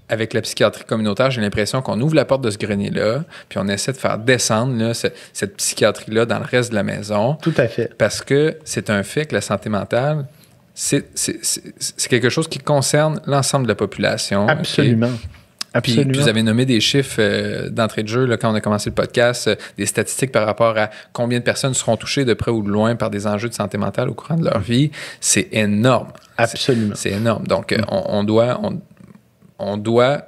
Speaker 1: avec la psychiatrie communautaire, j'ai l'impression qu'on ouvre la porte de ce grenier-là, puis on essaie de faire descendre là, cette psychiatrie-là dans le reste de la maison.
Speaker 2: Tout à fait.
Speaker 1: Parce que c'est un fait que la santé mentale, c'est quelque chose qui concerne l'ensemble de la population.
Speaker 2: Absolument.
Speaker 1: Okay?
Speaker 2: Absolument.
Speaker 1: Puis vous avez nommé des chiffres d'entrée de jeu là, quand on a commencé le podcast, des statistiques par rapport à combien de personnes seront touchées de près ou de loin par des enjeux de santé mentale au courant de leur vie. C'est énorme.
Speaker 2: Absolument.
Speaker 1: C'est énorme. Donc, on doit,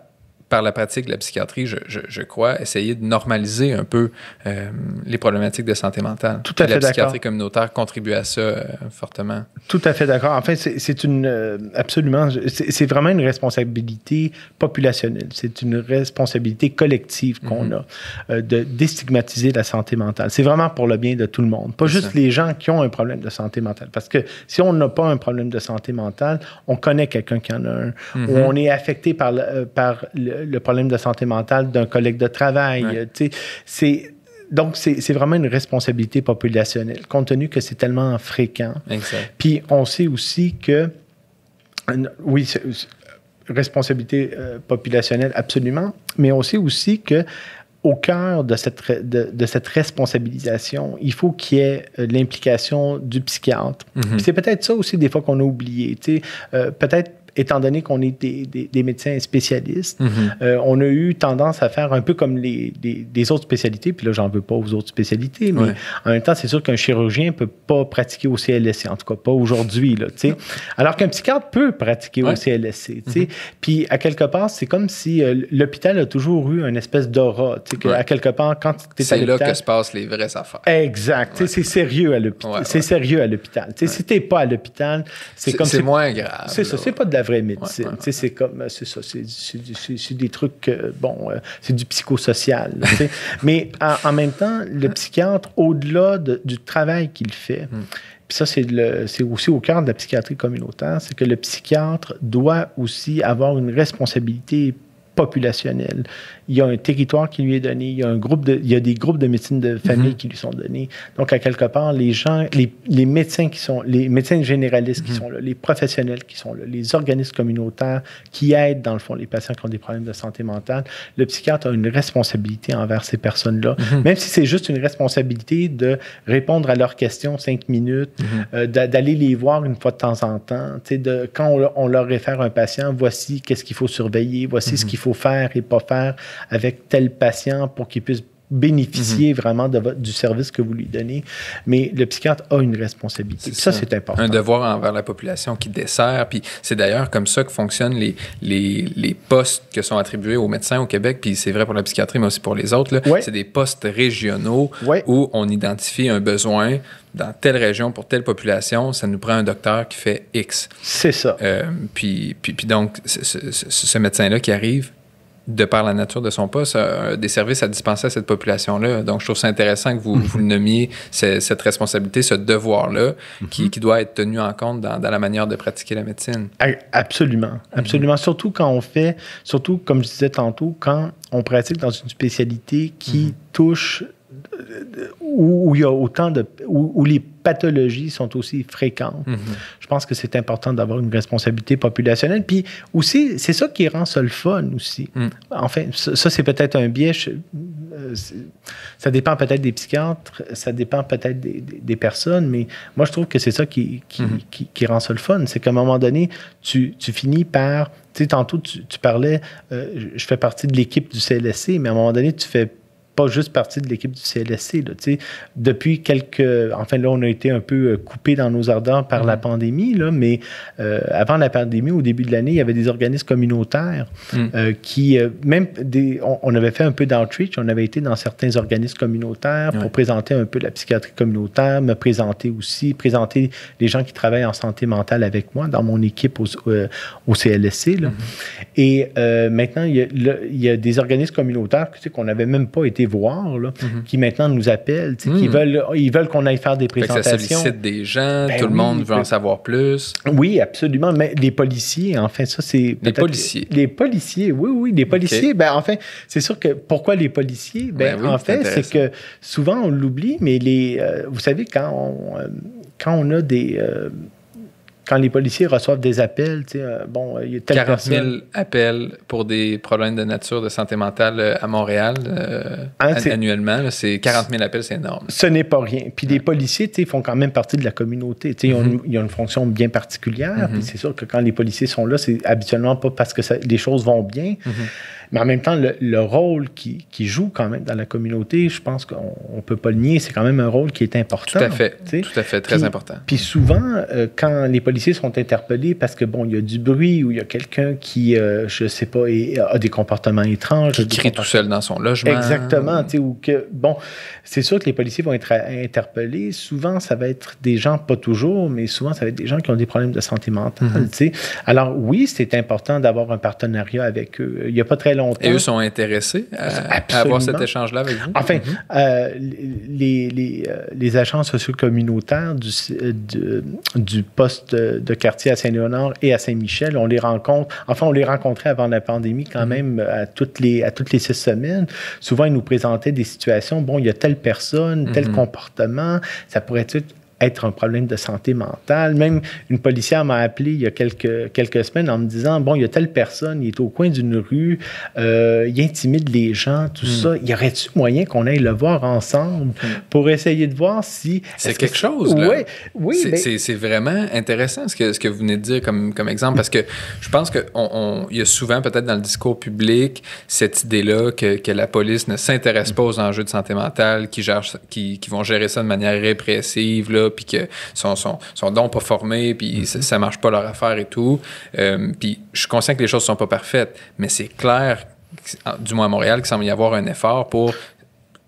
Speaker 1: par la pratique de la psychiatrie, je crois, essayer de normaliser un peu les problématiques de santé mentale.
Speaker 2: Tout à fait d'accord.
Speaker 1: La psychiatrie communautaire contribue à ça fortement.
Speaker 2: Tout à fait d'accord. En fait, c'est une... absolument. C'est vraiment une responsabilité populationnelle. C'est une responsabilité collective qu'on a de déstigmatiser la santé mentale. C'est vraiment pour le bien de tout le monde. Pas juste les gens qui ont un problème de santé mentale. Parce que si on n'a pas un problème de santé mentale, on connaît quelqu'un qui en a un. Ou on est affecté par le problème de santé mentale d'un collègue de travail. Donc, c'est vraiment une responsabilité populationnelle, compte tenu que c'est tellement fréquent.
Speaker 1: Exact.
Speaker 2: Puis, on sait aussi que, oui, responsabilité populationnelle, absolument, mais on sait aussi que au cœur de cette responsabilisation, il faut qu'il y ait l'implication du psychiatre. Puis c'est peut-être ça aussi des fois qu'on a oublié. Peut-être étant donné qu'on est des médecins spécialistes, on a eu tendance à faire un peu comme des autres spécialités, puis là, j'en veux pas aux autres spécialités, mais en même temps, c'est sûr qu'un chirurgien ne peut pas pratiquer au CLSC, en tout cas pas aujourd'hui, là, alors qu'un psychiatre peut pratiquer au CLSC. Puis, à quelque part, c'est comme si l'hôpital a toujours eu une espèce d'aura, à quelque part, quand tu es à l'hôpital...
Speaker 1: C'est là que se passent les vraies affaires.
Speaker 2: Exact. C'est sérieux à l'hôpital. C'est sérieux à l'hôpital. Si tu n'es pas à l'hôpital, c'est comme...
Speaker 1: C'est moins grave.
Speaker 2: C'est ça, c'est pas de la vraie médecine. C'est comme, c'est ça, c'est des trucs, c'est du psychosocial. Mais en même temps, le psychiatre, au-delà du travail qu'il fait, puis ça, c'est aussi au cœur de la psychiatrie communautaire, c'est que le psychiatre doit aussi avoir une responsabilité populationnelle. Il y a un territoire qui lui est donné, il y a des groupes de médecine de famille qui lui sont donnés. Donc, à quelque part, les gens, les médecins les médecins généralistes qui sont là, les professionnels qui sont là, les organismes communautaires qui aident, dans le fond, les patients qui ont des problèmes de santé mentale, le psychiatre a une responsabilité envers ces personnes-là. Même si c'est juste une responsabilité de répondre à leurs questions 5 minutes, d'aller les voir une fois de temps en temps, quand on leur réfère un patient, voici qu'est-ce qu'il faut surveiller, voici ce qu'il faut faire et pas faire avec tel patient pour qu'il puisse bénéficier vraiment du service que vous lui donnez. Mais le psychiatre a une responsabilité. Ça, c'est important.
Speaker 1: Un devoir envers la population qui dessert. Puis c'est d'ailleurs comme ça que fonctionnent les postes que sont attribués aux médecins au Québec. Puis c'est vrai pour la psychiatrie, mais aussi pour les autres. C'est des postes régionaux où on identifie un besoin dans telle région pour telle population. Ça nous prend un docteur qui fait X.
Speaker 2: C'est ça.
Speaker 1: Puis donc, ce médecin-là qui arrive, de par la nature de son poste, des services à dispenser à cette population-là. Donc, je trouve ça intéressant que vous le nommiez, cette responsabilité, ce devoir-là, qui doit être tenu en compte dans la manière de pratiquer la médecine.
Speaker 2: Absolument. Absolument. Surtout quand on fait, comme je disais tantôt, quand on pratique dans une spécialité qui touche où il y a autant où les pathologies sont aussi fréquentes. Je pense que c'est important d'avoir une responsabilité populationnelle. Puis aussi, c'est ça qui rend ça le fun aussi. Enfin, ça c'est peut-être un biais. Ça dépend peut-être des psychiatres, ça dépend peut-être des personnes, mais moi, je trouve que c'est ça qui rend ça le fun. C'est qu'à un moment donné, tu finis par... Tu sais, tantôt, tu parlais, je fais partie de l'équipe du CLSC, mais à un moment donné, tu fais pas juste partie de l'équipe du CLSC. Là, depuis enfin là, on a été un peu coupé dans nos ardeurs par la pandémie, là, mais avant la pandémie, au début de l'année, il y avait des organismes communautaires qui, on avait fait un peu d'outreach, on avait été dans certains organismes communautaires pour présenter un peu la psychiatrie communautaire, me présenter les gens qui travaillent en santé mentale avec moi dans mon équipe au CLSC. Là. Et maintenant, il y a des organismes communautaires qu'on n'avait même pas été voir, là, qui maintenant nous appellent, ils veulent qu'on aille faire des présentations.
Speaker 1: Ça sollicite des gens, tout le monde veut en savoir plus.
Speaker 2: Oui, absolument. Mais les policiers, enfin, ça, c'est...
Speaker 1: Les policiers.
Speaker 2: Les policiers, oui. Les policiers, enfin, c'est sûr que... Pourquoi les policiers? En fait, c'est que souvent, on l'oublie, mais vous savez, quand on a des... quand les policiers reçoivent des appels, tu sais, bon, il y a telle
Speaker 1: 40 000
Speaker 2: personne...
Speaker 1: appels pour des problèmes de nature de santé mentale à Montréal annuellement. Là, c'est 40 000 appels, c'est énorme.
Speaker 2: Ce n'est pas rien. Puis les policiers, tu sais, font quand même partie de la communauté. Tu sais, ils ont une fonction bien particulière. Puis c'est sûr que quand les policiers sont là, c'est habituellement pas parce que les choses vont bien. Mais en même temps, le rôle qu'ils jouent quand même dans la communauté, je pense qu'on ne peut pas le nier, c'est quand même un rôle qui est important.
Speaker 1: Tout à fait, très important.
Speaker 2: Puis souvent, quand les policiers sont interpellés parce que, bon, il y a du bruit ou il y a quelqu'un qui, je sais pas, a des comportements étranges.
Speaker 1: Qui crie tout seul dans son logement.
Speaker 2: Exactement, tu sais, ou que, bon, c'est sûr que les policiers vont être interpellés. Souvent, ça va être des gens, pas toujours, mais souvent, ça va être des gens qui ont des problèmes de santé mentale, tu sais. Alors, oui, c'est important d'avoir un partenariat avec eux. Il n'y a pas très longtemps.
Speaker 1: Et eux sont intéressés à avoir cet échange-là avec vous?
Speaker 2: Enfin, les agents sociaux communautaires du poste de quartier à Saint-Léonard et à Saint-Michel, on les rencontre. Enfin, on les rencontrait avant la pandémie quand même à toutes les 6 semaines. Souvent, ils nous présentaient des situations. Bon, il y a telle personne, tel comportement. Ça pourrait être un problème de santé mentale. Même une policière m'a appelé il y a quelques semaines en me disant, bon, il y a telle personne, il est au coin d'une rue, il intimide les gens, tout ça. Y aurait-il moyen qu'on aille le voir ensemble pour essayer de voir si...
Speaker 1: C'est quelque chose, là.
Speaker 2: Oui.
Speaker 1: C'est vraiment intéressant ce que vous venez de dire comme exemple, parce que je pense qu'il y a souvent, peut-être dans le discours public, cette idée-là que la police ne s'intéresse pas aux enjeux de santé mentale, qui vont gérer ça de manière répressive, là, puis que sont donc pas formés, puis ça marche pas leur affaire et tout. Puis je suis conscient que les choses sont pas parfaites, mais c'est clair, du moins à Montréal, qu'il semble y avoir un effort pour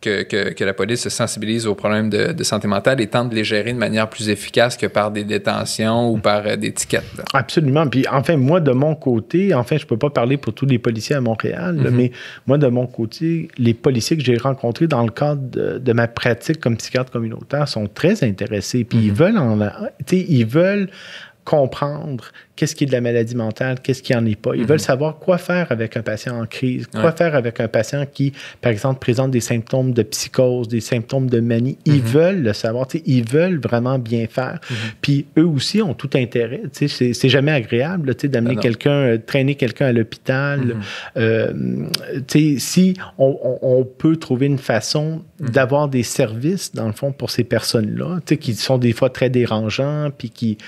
Speaker 1: que la police se sensibilise aux problèmes de santé mentale et tente de les gérer de manière plus efficace que par des détentions ou par des tickets. Là.
Speaker 2: Absolument. Puis, enfin, moi, de mon côté, je peux pas parler pour tous les policiers à Montréal, là, mais moi, de mon côté, les policiers que j'ai rencontrés dans le cadre de ma pratique comme psychiatre communautaire sont très intéressés. Puis, ils veulent comprendre qu'est-ce qui est de la maladie mentale, qu'est-ce qui n'en est pas. Ils veulent savoir quoi faire avec un patient en crise, quoi faire avec un patient qui, par exemple, présente des symptômes de psychose, des symptômes de manie. Ils veulent le savoir, ils veulent vraiment bien faire. Puis eux aussi ont tout intérêt. C'est jamais agréable d'amener quelqu'un, traîner quelqu'un à l'hôpital. Si on peut trouver une façon d'avoir des services, dans le fond, pour ces personnes-là, qui sont des fois très dérangeants, puis qui...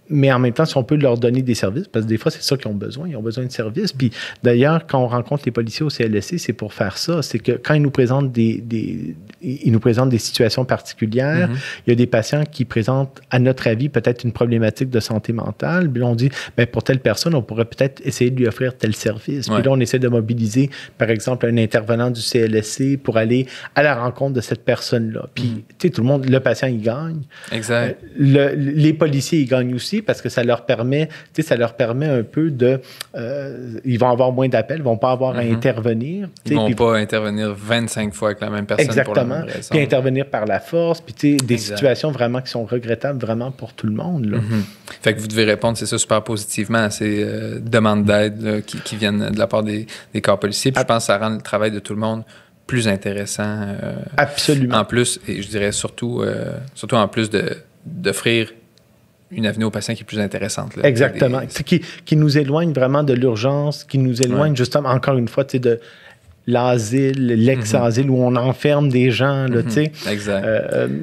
Speaker 2: mais en même temps, si on peut leur donner des services, parce que des fois, c'est ça qu'ils ont besoin. Ils ont besoin de services. Puis d'ailleurs, quand on rencontre les policiers au CLSC, c'est pour faire ça. C'est que quand ils nous présentent des situations particulières, il y a des patients qui présentent, à notre avis, peut-être une problématique de santé mentale. Puis là, on dit, bien, pour telle personne, on pourrait peut-être essayer de lui offrir tel service. Puis là, on essaie de mobiliser, par exemple, un intervenant du CLSC pour aller à la rencontre de cette personne-là. Puis, tu sais, tout le monde, le patient, il gagne.
Speaker 1: Exact.
Speaker 2: Les policiers, ils gagnent aussi parce que ça leur permet un peu de... ils vont avoir moins d'appels, ils vont pas avoir à intervenir.
Speaker 1: Ils vont pas intervenir 25 fois avec la même personne.
Speaker 2: Exactement.
Speaker 1: Pour la même raison.
Speaker 2: Puis intervenir par la force, puis des situations vraiment qui sont regrettables vraiment pour tout le monde. Là.
Speaker 1: Fait que vous devez répondre, c'est ça, super positivement à ces demandes d'aide là, qui viennent de la part des corps policiers. Puis je pense que ça rend le travail de tout le monde plus intéressant.
Speaker 2: Absolument.
Speaker 1: En plus, et je dirais surtout en plus d'offrir une avenue aux patients qui est plus intéressante. Là,
Speaker 2: exactement. Qui nous éloigne vraiment de l'urgence, qui nous éloigne justement, encore une fois, de l'asile, l'ex-asile où on enferme des gens. Là,
Speaker 1: exact.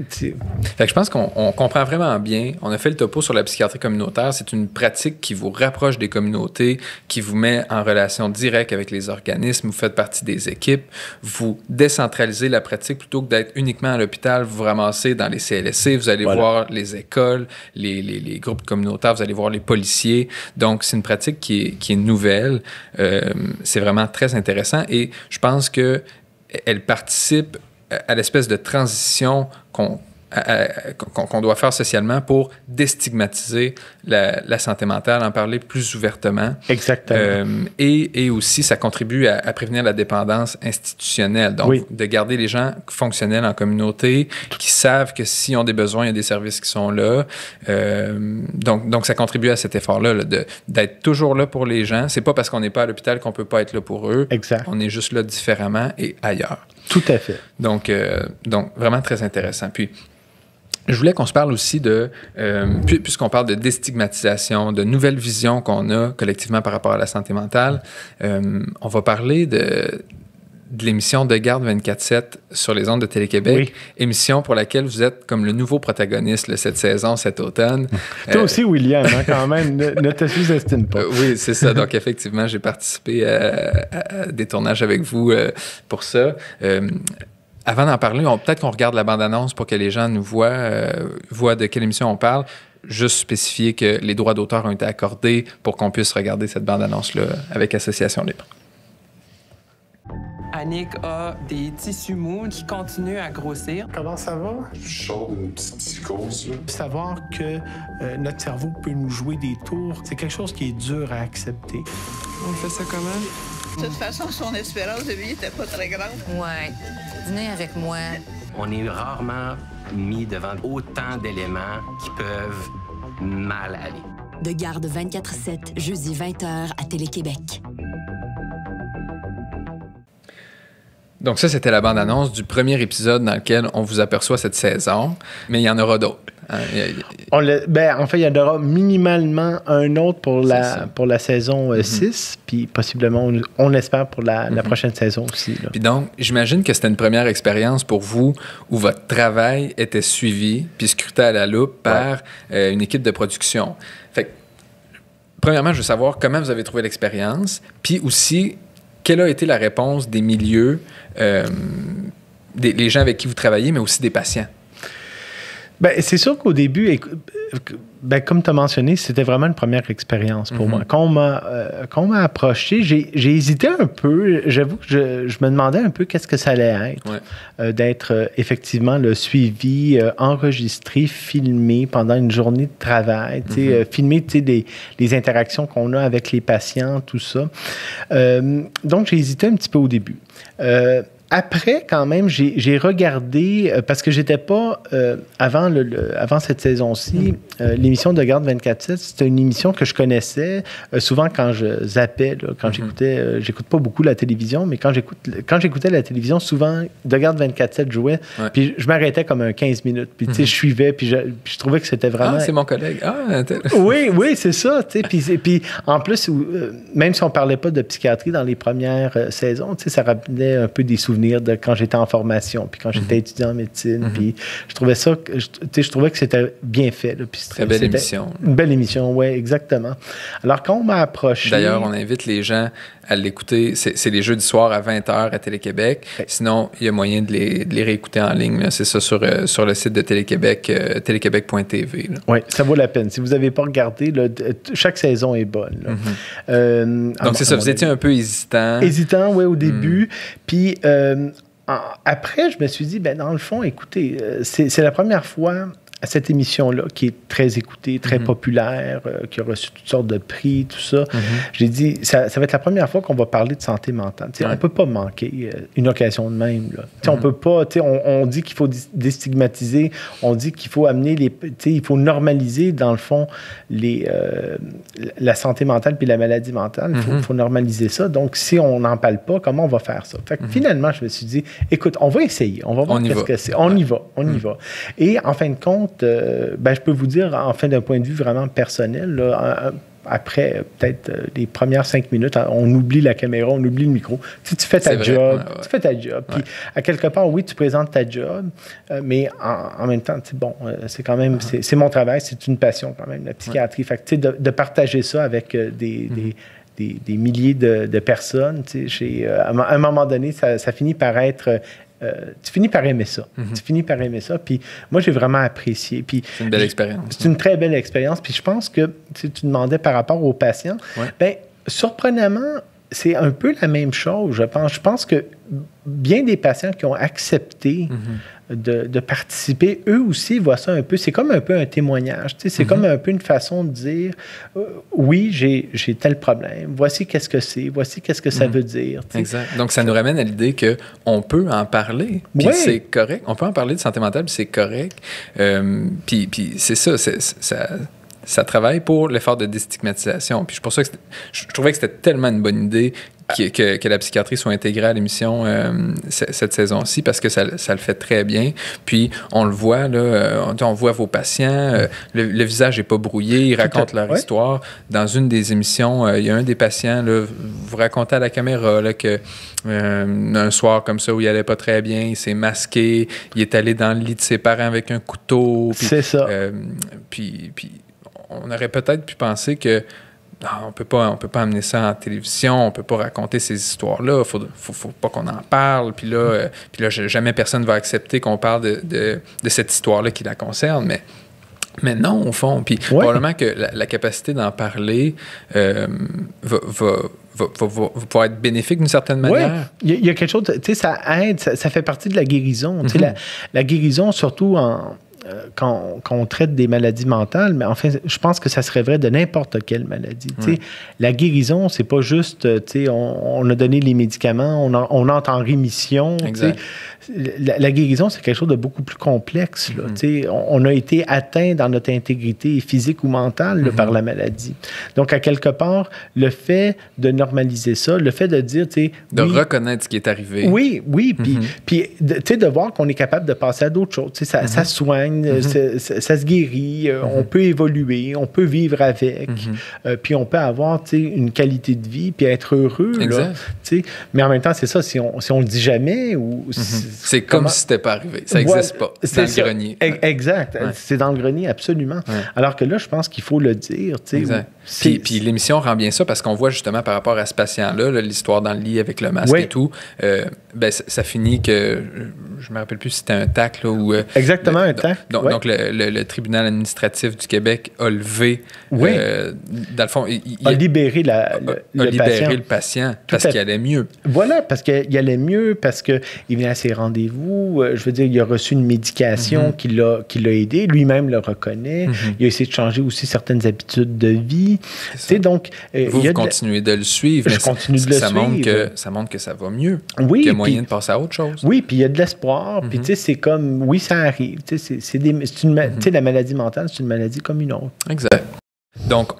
Speaker 1: Fait que je pense qu'on comprend vraiment bien. On a fait le topo sur la psychiatrie communautaire. C'est une pratique qui vous rapproche des communautés, qui vous met en relation directe avec les organismes. Vous faites partie des équipes. Vous décentralisez la pratique plutôt que d'être uniquement à l'hôpital. Vous vous ramassez dans les CLSC. Vous allez voir les écoles, les groupes communautaires. Vous allez voir les policiers. Donc, c'est une pratique qui est nouvelle. C'est vraiment très intéressant. Et je pense qu'elle participe à l'espèce de transition qu'on doit faire socialement pour déstigmatiser la santé mentale, en parler plus ouvertement.
Speaker 2: Exactement.
Speaker 1: Et aussi, ça contribue à prévenir la dépendance institutionnelle. Donc, de garder les gens fonctionnels en communauté, qui savent que s'ils ont des besoins, il y a des services qui sont là. Donc, ça contribue à cet effort-là, d'être toujours là pour les gens. C'est pas parce qu'on n'est pas à l'hôpital qu'on peut pas être là pour eux.
Speaker 2: Exact.
Speaker 1: On est juste là différemment et ailleurs.
Speaker 2: Tout à fait.
Speaker 1: Donc vraiment très intéressant. Puis, Je voulais qu'on se parle aussi de, puisqu'on parle de déstigmatisation, de nouvelles visions qu'on a collectivement par rapport à la santé mentale, on va parler de l'émission De Garde 24/7 sur les ondes de Télé-Québec, oui. Émission pour laquelle vous êtes comme le nouveau protagoniste là, cette saison, cet automne.
Speaker 2: Toi aussi, William, hein, quand même, ne te sous-estime pas.
Speaker 1: Oui, c'est ça. Donc, effectivement, j'ai participé à des tournages avec vous pour ça. Avant d'en parler, peut-être qu'on regarde la bande-annonce pour que les gens nous voient de quelle émission on parle. Juste spécifier que les droits d'auteur ont été accordés pour qu'on puisse regarder cette bande-annonce-là avec Association Libre.
Speaker 3: Annick a des tissus mous qui continuent à grossir.
Speaker 4: Comment ça va?
Speaker 5: Je sors d'une petite psychose. Là.
Speaker 4: Savoir que notre cerveau peut nous jouer des tours, c'est quelque chose qui est dur à accepter.
Speaker 3: On fait ça comment?
Speaker 6: De toute façon, son espérance de vie n'était pas très grande.
Speaker 7: Ouais. Dîner avec moi.
Speaker 8: On est rarement mis devant autant d'éléments qui peuvent mal aller.
Speaker 9: De Garde 24/7, jeudi 20h à Télé-Québec.
Speaker 1: Donc ça, c'était la bande-annonce du premier épisode dans lequel on vous aperçoit cette saison, mais il y en aura d'autres. Hein?
Speaker 2: En fait, il y en aura minimalement un autre pour la saison 6, puis possiblement, on l'espère, pour la prochaine saison aussi. Là.
Speaker 1: Puis donc, j'imagine que c'était une première expérience pour vous où votre travail était suivi puis scruté à la loupe par une équipe de production. Fait que, premièrement, je veux savoir comment vous avez trouvé l'expérience, puis aussi, quelle a été la réponse des milieux, les gens avec qui vous travaillez, mais aussi des patients?
Speaker 2: Bien, c'est sûr qu'au début, comme tu as mentionné, c'était vraiment une première expérience pour moi. Quand on m'a approché, j'ai hésité un peu. J'avoue que je me demandais un peu qu'est-ce que ça allait être, d'être effectivement le suivi, enregistré, filmé pendant une journée de travail, filmer les interactions qu'on a avec les patients, tout ça. Donc, j'ai hésité un petit peu au début. Après, quand même, j'ai regardé, parce que j'étais pas, avant cette saison-ci, l'émission De Garde 24/7, c'était une émission que je connaissais. Souvent, quand je zappais, là, quand j'écoute pas beaucoup la télévision, mais quand j'écoutais la télévision, souvent, De Garde 24/7 jouait, puis je m'arrêtais comme un 15 minutes, puis tu sais, je suivais, puis je trouvais que c'était vraiment...
Speaker 1: Ah, c'est mon collègue. Ah,
Speaker 2: oui, c'est ça, tu sais, puis en plus, même si on parlait pas de psychiatrie dans les premières saisons, tu sais, ça rappelait un peu des souvenirs de quand j'étais en formation, puis quand j'étais étudiant en médecine, puis je trouvais que c'était bien fait. Là, puis
Speaker 1: très belle émission.
Speaker 2: Une belle émission, oui, exactement. Alors, quand on m'a approché...
Speaker 1: D'ailleurs, on invite les gens à l'écouter. C'est les jeudis soirs à 20h à Télé-Québec. Sinon, il y a moyen de les réécouter en ligne. Là. C'est ça sur le site de Télé-Québec, téléquebec.tv.
Speaker 2: Oui, ça vaut la peine. Si vous n'avez pas regardé, là, chaque saison est bonne. Là.
Speaker 1: Donc, c'est ça, vous étiez un peu hésitant.
Speaker 2: Hésitant, oui, au début. Puis... après, je me suis dit, dans le fond, écoutez, c'est la première fois à cette émission-là, qui est très écoutée, très populaire, qui a reçu toutes sortes de prix, tout ça. J'ai dit, ça va être la première fois qu'on va parler de santé mentale. On ne peut pas manquer une occasion de même. Là. On peut pas, on dit qu'il faut déstigmatiser, on dit qu'il faut amener il faut normaliser, dans le fond, la santé mentale puis la maladie mentale. Il faut normaliser ça. Donc, si on n'en parle pas, comment on va faire ça? Fait que finalement, je me suis dit, écoute, on va essayer, on va voir qu'est-ce que c'est. On y va. Et en fin de compte, je peux vous dire, d'un point de vue vraiment personnel, là, après peut-être les premières 5 minutes, on oublie la caméra, on oublie le micro. Tu fais ta job. Tu fais ta job. Puis, à quelque part, oui, tu présentes ta job, mais en même temps, c'est quand même, c'est mon travail, c'est une passion quand même, la psychiatrie. Fait que, de partager ça avec des milliers de personnes, à un moment donné, ça finit par être... tu finis par aimer ça. Puis moi, j'ai vraiment apprécié. Puis
Speaker 1: c'est une belle expérience.
Speaker 2: C'est une très belle expérience. Puis je pense que tu demandais par rapport aux patients, surprenamment, c'est un peu la même chose, je pense. Je pense que bien des patients qui ont accepté de participer, eux aussi voient ça un peu, c'est comme un peu un témoignage, c'est comme un peu une façon de dire, oui, j'ai tel problème, voici qu'est-ce que c'est, voici qu'est-ce que ça veut dire.
Speaker 1: Exact. Donc, ça nous ramène à l'idée qu'on peut en parler, puis c'est correct. On peut en parler de santé mentale, puis c'est correct. Puis c'est ça, ça travaille pour l'effort de déstigmatisation. Puis c'est pour ça que je trouvais que c'était tellement une bonne idée que la psychiatrie soit intégrée à l'émission cette saison-ci parce que ça le fait très bien. Puis, on le voit, là, on voit vos patients, le visage n'est pas brouillé, ils racontent leur histoire. Dans une des émissions, il y a un des patients, là, vous racontez à la caméra là, que un soir comme ça où il allait pas très bien, il s'est masqué, il est allé dans le lit de ses parents avec un couteau. Puis,
Speaker 2: c'est ça.
Speaker 1: Puis, on aurait peut-être pu penser que non, on peut pas amener ça en télévision, on peut pas raconter ces histoires-là, faut pas qu'on en parle, puis là, jamais personne va accepter qu'on parle de cette histoire-là qui la concerne, mais non, au fond. Puis probablement que la capacité d'en parler va pouvoir être bénéfique d'une certaine manière.
Speaker 2: Oui, il y a quelque chose, tu sais, ça aide, ça fait partie de la guérison. Tu sais, la guérison, surtout quand on traite des maladies mentales, mais en fait, je pense que ça serait vrai de n'importe quelle maladie. La guérison, c'est pas juste, on a donné les médicaments, on entre en rémission. La guérison, c'est quelque chose de beaucoup plus complexe. Là, on a été atteint dans notre intégrité physique ou mentale là, par la maladie. Donc, à quelque part, le fait de normaliser ça, le fait de dire...
Speaker 1: De reconnaître ce qui est arrivé.
Speaker 2: Oui, puis de voir qu'on est capable de passer à d'autres choses. Ça soigne, ça se guérit, on peut évoluer, on peut vivre avec, puis on peut avoir une qualité de vie, puis être heureux. Là, mais en même temps, c'est ça, si on le dit jamais...
Speaker 1: C'est comme si c'était pas arrivé. Ça n'existe pas. C'est dans le grenier.
Speaker 2: Exact. C'est dans le grenier, absolument. Alors que là, je pense qu'il faut le dire.
Speaker 1: Exact. Puis l'émission rend bien ça parce qu'on voit justement par rapport à ce patient-là, l'histoire dans le lit avec le masque et tout, ça finit que... Je me rappelle plus si c'était un TAC. Là, ou,
Speaker 2: exactement, un TAC.
Speaker 1: Donc le tribunal administratif du Québec a levé... dans le fond...
Speaker 2: Il a libéré le
Speaker 1: patient parce qu'il allait mieux.
Speaker 2: Voilà, parce qu'il allait mieux, parce qu'il venait à ses rendez-vous. Je veux dire, il a reçu une médication qui l'a aidé. Lui-même le reconnaît. Il a essayé de changer aussi certaines habitudes de vie. Donc,
Speaker 1: vous continuez de le suivre.
Speaker 2: Je continue de le suivre.
Speaker 1: Ça montre que ça va mieux.
Speaker 2: Oui,
Speaker 1: qu'il y a moyen de passer à autre chose.
Speaker 2: Oui, puis il y a de l'espoir. Puis, tu sais, c'est comme... Oui, ça arrive. Tu sais, la maladie mentale, c'est une maladie comme une autre.
Speaker 1: Exact. Donc,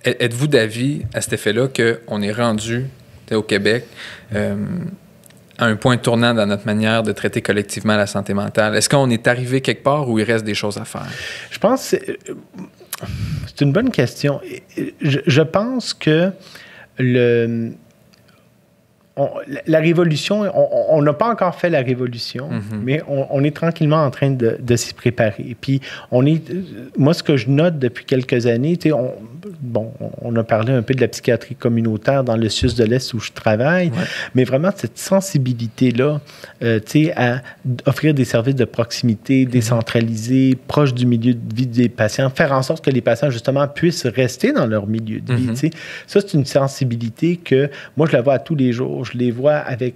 Speaker 1: êtes-vous d'avis, à cet effet-là, qu'on est rendu au Québec à un point tournant dans notre manière de traiter collectivement la santé mentale? Est-ce qu'on est arrivé quelque part où il reste des choses à faire?
Speaker 2: Je pense que c'est une bonne question. Je pense que la révolution, on n'a pas encore fait la révolution, mais on est tranquillement en train de s'y préparer. Puis, moi, ce que je note depuis quelques années, on a parlé un peu de la psychiatrie communautaire dans le CIUS de l'Est où je travaille, mais vraiment cette sensibilité-là, à offrir des services de proximité, décentralisés, proches du milieu de vie des patients, faire en sorte que les patients, justement, puissent rester dans leur milieu de vie. Ça, c'est une sensibilité que, moi, je la vois à tous les jours. Je les vois avec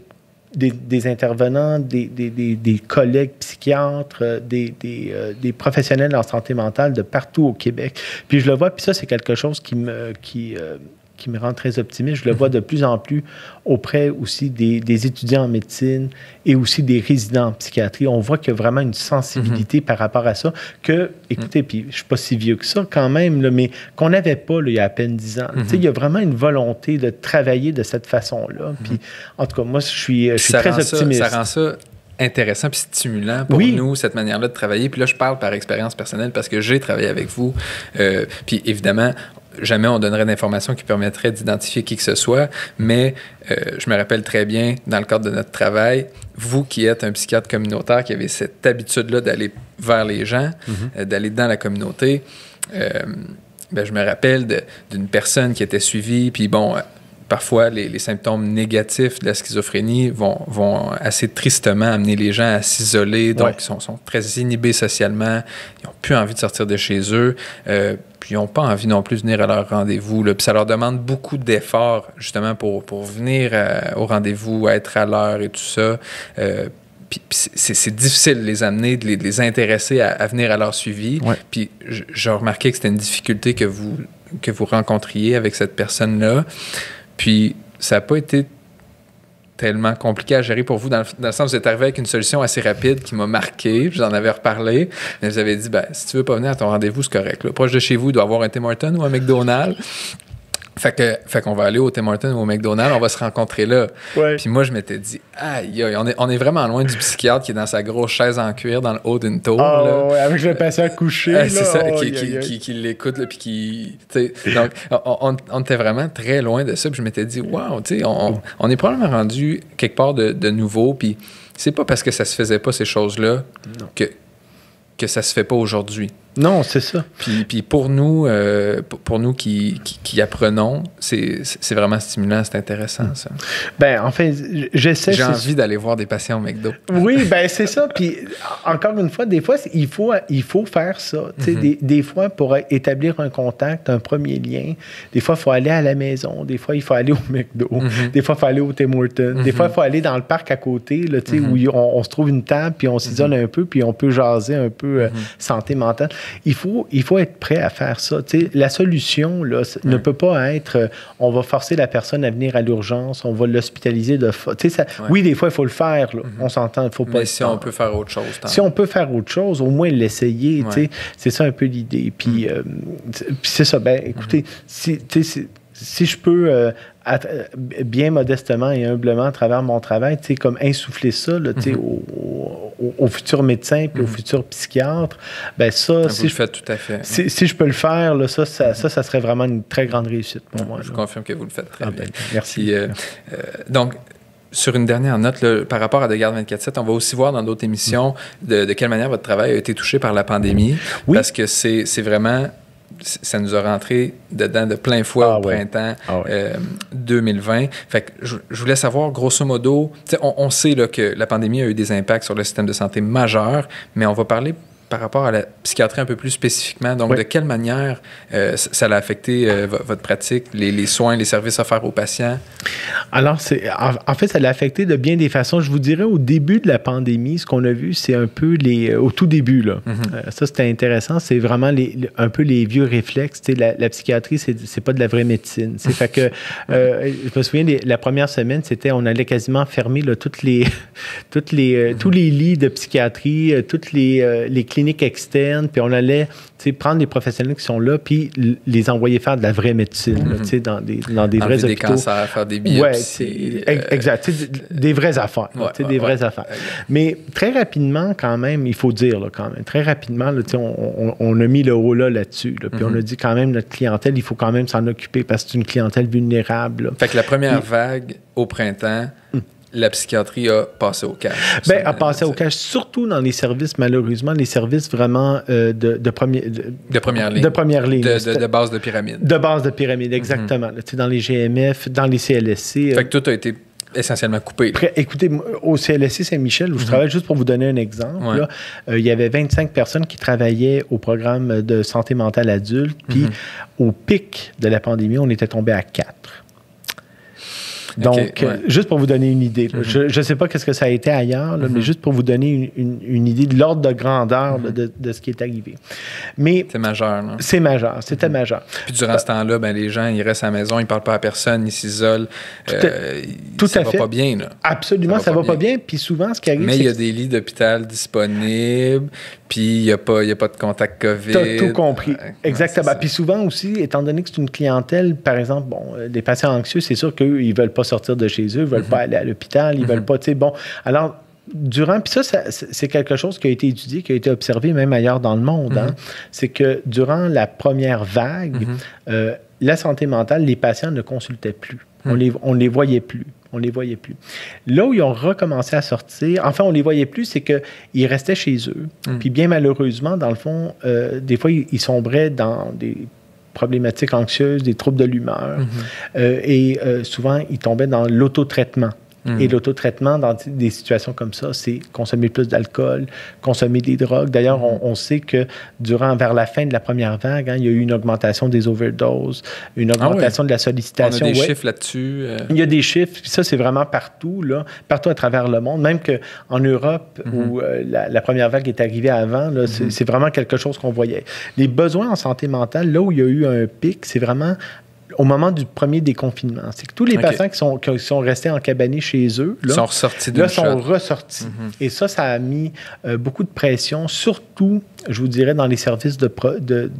Speaker 2: des intervenants, des collègues psychiatres, des professionnels en santé mentale de partout au Québec. Puis je le vois, puis ça, c'est quelque chose qui me rend très optimiste. Je le vois de plus en plus auprès aussi des étudiants en médecine et aussi des résidents en psychiatrie. On voit qu'il y a vraiment une sensibilité par rapport à ça que, écoutez, puis je ne suis pas si vieux que ça quand même, là, mais qu'on n'avait pas là, il y a à peine 10 ans. Il y a vraiment une volonté de travailler de cette façon-là. Puis, en tout cas, moi, je suis très optimiste.
Speaker 1: Ça rend ça intéressant puis stimulant pour nous, cette manière-là de travailler. Puis là, je parle par expérience personnelle parce que j'ai travaillé avec vous. Puis évidemment, jamais on donnerait d'informations qui permettraient d'identifier qui que ce soit, mais je me rappelle très bien, dans le cadre de notre travail, vous qui êtes un psychiatre communautaire, qui avez cette habitude-là d'aller vers les gens, d'aller dans la communauté, je me rappelle d'une personne qui était suivie, puis bon... Parfois, les symptômes négatifs de la schizophrénie vont assez tristement amener les gens à s'isoler, donc ils sont très inhibés socialement, ils n'ont plus envie de sortir de chez eux, puis ils n'ont pas envie non plus de venir à leur rendez-vous. Là. Puis ça leur demande beaucoup d'efforts, justement, pour venir au rendez-vous, à être à l'heure et tout ça. Puis c'est difficile de les amener, de les intéresser à venir à leur suivi. Puis j'ai remarqué que c'était une difficulté que vous rencontriez avec cette personne-là. Puis, ça n'a pas été tellement compliqué à gérer pour vous, dans le sens où vous êtes arrivé avec une solution assez rapide qui m'a marqué, j'en avais reparlé, mais vous avez dit, si tu veux pas venir à ton rendez-vous, c'est correct. Là. Proche de chez vous, il doit y avoir un Tim Hortons ou un McDonald's. Fait qu'on va aller au Tim Hortons ou au McDonald's, on va se rencontrer là.
Speaker 2: Ouais.
Speaker 1: Puis moi, je m'étais dit, aïe, on est vraiment loin du psychiatre qui est dans sa grosse chaise en cuir dans le haut d'une tour. Là.
Speaker 2: Ouais, avec le patient couché.
Speaker 1: C'est ça, qui l'écoute, là, puis qui... Donc, on était vraiment très loin de ça. Puis je m'étais dit, wow, tu sais, on est probablement rendu quelque part de nouveau. Puis c'est pas parce que ça se faisait pas, ces choses-là, que ça se fait pas aujourd'hui.
Speaker 2: Non, c'est ça.
Speaker 1: Puis pour nous qui apprenons, c'est vraiment stimulant, c'est intéressant, ça.
Speaker 2: Ben, en fait, j'essaie...
Speaker 1: J'ai envie d'aller voir des patients au McDo.
Speaker 2: Oui, ben c'est ça. Puis, encore une fois, des fois, il faut faire ça. Des fois, pour établir un contact, un premier lien, des fois, il faut aller à la maison. Des fois, il faut aller au McDo. Des fois, il faut aller au Tim Hortons. Des fois, il faut aller dans le parc à côté, là, où on se trouve une table, puis on s'isole un peu, puis on peut jaser un peu santé mentale. Il faut être prêt à faire ça. T'sais, la solution là, ne peut pas être on va forcer la personne à venir à l'urgence, on va l'hospitaliser de Oui, des fois, il faut le faire. Là. On s'entend, il faut pas.
Speaker 1: Mais si on peut faire autre chose.
Speaker 2: Si on peut faire autre chose, au moins l'essayer. C'est ça un peu l'idée. Puis c'est ça. Ben, écoutez, si je peux bien modestement et humblement à travers mon travail, comme insuffler ça là, aux futurs médecins et aux futurs psychiatres, ben ça,
Speaker 1: si je fais tout à fait.
Speaker 2: Si je peux le faire, là, ça serait vraiment une très grande réussite pour moi.
Speaker 1: Je confirme que vous le faites très bien.
Speaker 2: Merci.
Speaker 1: Donc, sur une dernière note, là, par rapport à De Garde 24/7, on va aussi voir dans d'autres émissions de quelle manière votre travail a été touché par la pandémie, parce que c'est vraiment... Ça nous a rentré dedans de plein fouet au printemps 2020. Fait que je voulais savoir, grosso modo, on sait là, que la pandémie a eu des impacts sur le système de santé majeurs, mais on va parler par rapport à la psychiatrie un peu plus spécifiquement. Donc, de quelle manière ça a affecté votre pratique, les soins, les services offerts aux patients?
Speaker 2: Alors, en fait, ça l'a affecté de bien des façons. Je vous dirais, au début de la pandémie, ce qu'on a vu, c'est un peu au tout début, là. Ça, c'était intéressant. C'est vraiment un peu les vieux réflexes. La psychiatrie, c'est pas de la vraie médecine. Fait que, je me souviens, la première semaine, on allait quasiment fermer là, tous les lits de psychiatrie, toutes les cliniques externes, puis on allait prendre les professionnels qui sont là, puis les envoyer faire de la vraie médecine, là, dans des vrais hôpitaux.
Speaker 1: Des cancers, faire des biopsies.
Speaker 2: Exact. Des vraies affaires. Vraies affaires. Mais très rapidement, quand même, il faut dire, là, quand même, très rapidement, là, on a mis le haut là-dessus. Là, puis on a dit quand même, notre clientèle, il faut quand même s'en occuper parce que c'est une clientèle vulnérable. Là.
Speaker 1: Fait que la première vague au printemps, la psychiatrie a passé au cash.
Speaker 2: A passé au cash, surtout dans les services, malheureusement, les services vraiment de première ligne. De première ligne.
Speaker 1: De base de pyramide.
Speaker 2: De base de pyramide, exactement. Là, dans les GMF, dans les CLSC.
Speaker 1: Fait que tout a été essentiellement coupé.
Speaker 2: Écoutez, au CLSC Saint-Michel, où je travaille, juste pour vous donner un exemple, là, il y avait 25 personnes qui travaillaient au programme de santé mentale adulte, puis au pic de la pandémie, on était tombé à 4. Donc, juste pour vous donner une idée, là, je ne sais pas qu'est-ce que ça a été ailleurs, là, mais juste pour vous donner une idée de l'ordre de grandeur de ce qui est arrivé. Mais
Speaker 1: c'est majeur. Là.
Speaker 2: C'est majeur, c'était majeur.
Speaker 1: Puis durant ce temps-là, les gens, ils restent à la maison, ils ne parlent pas à personne, ils s'isolent.
Speaker 2: Ça
Speaker 1: va pas bien. Là.
Speaker 2: Absolument, ça va pas bien. Puis souvent, ce qui arrive,
Speaker 1: mais il y a des lits d'hôpital disponibles, puis il n'y a pas de contact COVID.
Speaker 2: Tu as tout compris. Exactement. Puis souvent aussi, étant donné que c'est une clientèle, par exemple, des patients anxieux, c'est sûr qu'eux, ils ne veulent pas sortir de chez eux, ils ne veulent pas aller à l'hôpital, ils ne veulent pas, alors, puis ça, c'est quelque chose qui a été étudié, qui a été observé même ailleurs dans le monde, c'est que durant la première vague, la santé mentale, les patients ne consultaient plus. On les voyait plus. Là où ils ont recommencé à sortir, enfin, on les voyait plus, c'est qu'ils restaient chez eux. Puis bien malheureusement, dans le fond, des fois, ils sombraient dans des problématiques anxieuses, des troubles de l'humeur. Et souvent, ils tombaient dans l'autotraitement. Et l'autotraitement dans des situations comme ça, c'est consommer plus d'alcool, consommer des drogues. D'ailleurs, on sait que vers la fin de la première vague, il y a eu une augmentation des overdoses, une augmentation de la sollicitation.
Speaker 1: On a des chiffres là-dessus.
Speaker 2: Il y a des chiffres, puis ça, c'est vraiment partout à travers le monde. Même qu'en Europe, où la première vague est arrivée avant, là, c'est vraiment quelque chose qu'on voyait. Les besoins en santé mentale, là où il y a eu un pic, c'est vraiment... au moment du premier déconfinement. C'est que tous les patients qui sont restés encabanés chez eux, là,
Speaker 1: sont ressortis d'une shot.
Speaker 2: sont ressortis. Et ça a mis beaucoup de pression, surtout, je vous dirais, dans les services de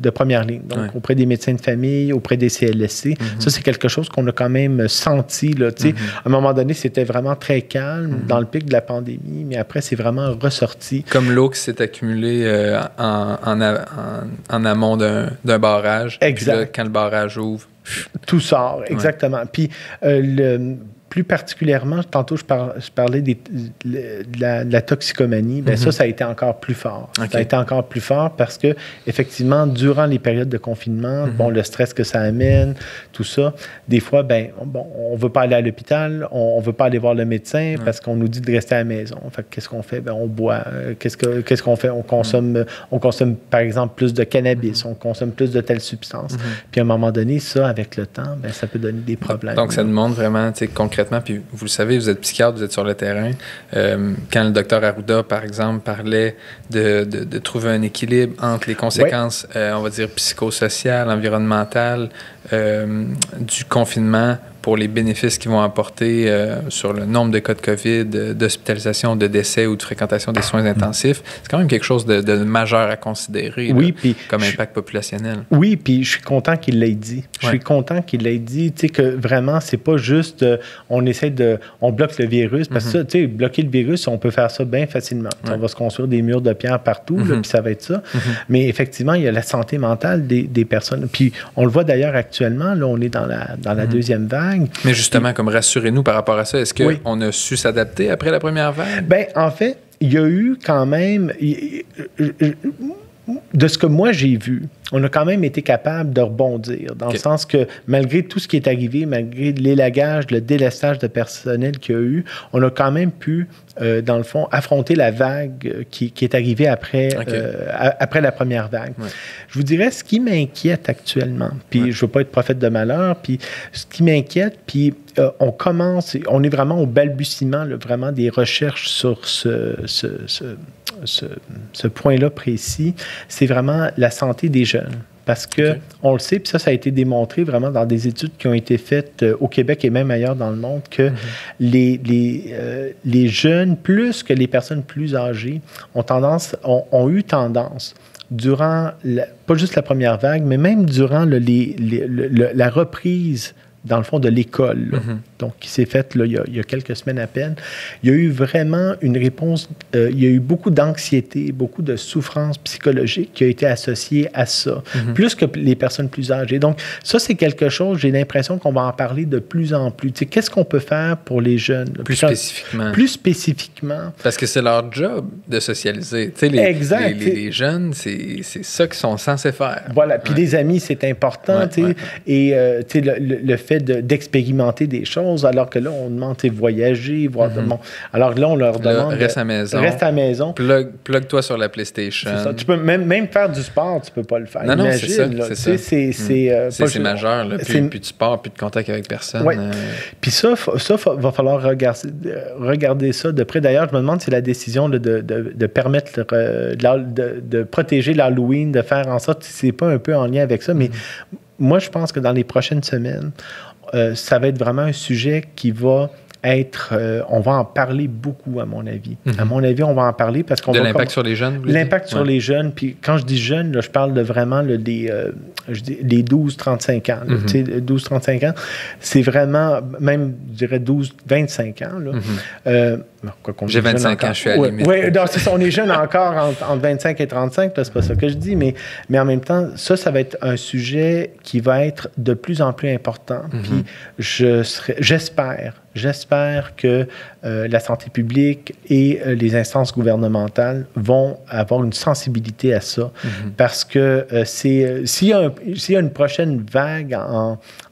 Speaker 2: première ligne. Donc, auprès des médecins de famille, auprès des CLSC. Ça, c'est quelque chose qu'on a quand même senti. Là, à un moment donné, c'était vraiment très calme dans le pic de la pandémie, mais après, c'est vraiment ressorti.
Speaker 1: Comme l'eau qui s'est accumulée en amont d'un barrage.
Speaker 2: Exact.
Speaker 1: Puis là, quand le barrage ouvre...
Speaker 2: Tout sort, exactement. Puis, plus particulièrement, tantôt, je parlais de la toxicomanie. Bien, ça a été encore plus fort. Ça a été encore plus fort parce que, effectivement, durant les périodes de confinement, bon, le stress que ça amène, tout ça, des fois, on ne veut pas aller à l'hôpital, on ne veut pas aller voir le médecin parce qu'on nous dit de rester à la maison. Fait que qu'est-ce qu'on fait? On boit. Qu'est-ce qu'on fait? On consomme, par exemple, plus de cannabis, on consomme plus de telles substances. Puis, à un moment donné, ça, avec le temps, ça peut donner des problèmes.
Speaker 1: Donc, ça demande vraiment, concrètement, puis vous le savez, vous êtes psychiatre, vous êtes sur le terrain. Quand le docteur Arruda, par exemple, parlait de trouver un équilibre entre les conséquences, on va dire, psychosociales, environnementales, du confinement pour les bénéfices qu'ils vont apporter sur le nombre de cas de COVID, d'hospitalisation, de décès ou de fréquentation des soins intensifs, c'est quand même quelque chose de majeur à considérer comme impact populationnel. Oui,
Speaker 2: puis je suis content qu'il l'ait dit. Je suis content qu'il l'ait dit, tu sais, que vraiment, c'est pas juste on bloque le virus, parce que ça, tu sais, bloquer le virus, on peut faire ça bien facilement. On va se construire des murs de pierre partout, puis ça va être ça. Mais effectivement, il y a la santé mentale des personnes. Puis on le voit d'ailleurs actuellement, là, on est dans la deuxième vague.
Speaker 1: Mais justement, comme rassurez-nous par rapport à ça, est-ce qu'on a su s'adapter après la première vague?
Speaker 2: Bien, en fait, il y a eu quand même, de ce que moi j'ai vu, on a quand même été capable de rebondir, dans le sens que malgré tout ce qui est arrivé, malgré l'élagage, le délestage de personnel qu'il y a eu, on a quand même pu, dans le fond, affronter la vague qui est arrivée après la première vague. Je vous dirais, ce qui m'inquiète actuellement, puis je ne veux pas être prophète de malheur, puis ce qui m'inquiète, puis on est vraiment au balbutiement, là, vraiment des recherches sur ce point-là précis, c'est vraiment la santé des jeunes. Parce que on le sait, puis ça a été démontré vraiment dans des études qui ont été faites au Québec et même ailleurs dans le monde, que les jeunes, plus que les personnes plus âgées, ont eu tendance, durant, pas juste la première vague, mais même durant la reprise, dans le fond, de l'école, donc qui s'est faite il y a quelques semaines à peine, il y a eu vraiment une réponse, il y a eu beaucoup d'anxiété, beaucoup de souffrance psychologique qui a été associée à ça, plus que les personnes plus âgées. Donc, ça, c'est quelque chose, j'ai l'impression qu'on va en parler de plus en plus. Tu sais, qu'est-ce qu'on peut faire pour les jeunes?
Speaker 1: Plus spécifiquement.
Speaker 2: Plus spécifiquement.
Speaker 1: Parce que c'est leur job de socialiser. Tu sais, les jeunes, c'est ça qu'ils sont censés faire.
Speaker 2: Voilà. Puis les amis, c'est important. Et tu sais, le fait d'expérimenter des choses, alors que là, on demande de voyager, voir de monde. Alors là, on leur demande...
Speaker 1: Reste à la maison.
Speaker 2: Reste à la maison.
Speaker 1: Plug-toi sur la PlayStation.
Speaker 2: C'est ça. Tu peux même faire du sport, tu peux pas le faire.
Speaker 1: Non,
Speaker 2: imagine,
Speaker 1: non, c'est ça. C'est majeur. Là. Plus tu pars, plus de contact avec personne.
Speaker 2: Oui. Puis ça, va falloir regarder ça de près. D'ailleurs, je me demande si la décision de permettre de protéger l'Halloween, de faire en sorte, c'est pas un peu en lien avec ça, mais moi, je pense que dans les prochaines semaines, ça va être vraiment un sujet qui va être... on va en parler beaucoup, à mon avis. À mon avis, on va en parler parce qu'on va...
Speaker 1: De l'impact sur les jeunes, vous voulez dire?
Speaker 2: L'impact sur les jeunes. Puis quand je dis jeunes, là, je parle de vraiment les 12-35 ans. Tu sais, 12-35 ans, c'est vraiment, même, je dirais 12-25 ans. Là.
Speaker 1: J'ai 25 ans, je suis à la limite.
Speaker 2: Oui, c'est ça, on est jeune encore entre 25 et 35, là, c'est pas ça que je dis, mais en même temps, ça va être un sujet qui va être de plus en plus important. Puis j'espère que la santé publique et les instances gouvernementales vont avoir une sensibilité à ça, parce que s'il y a une prochaine vague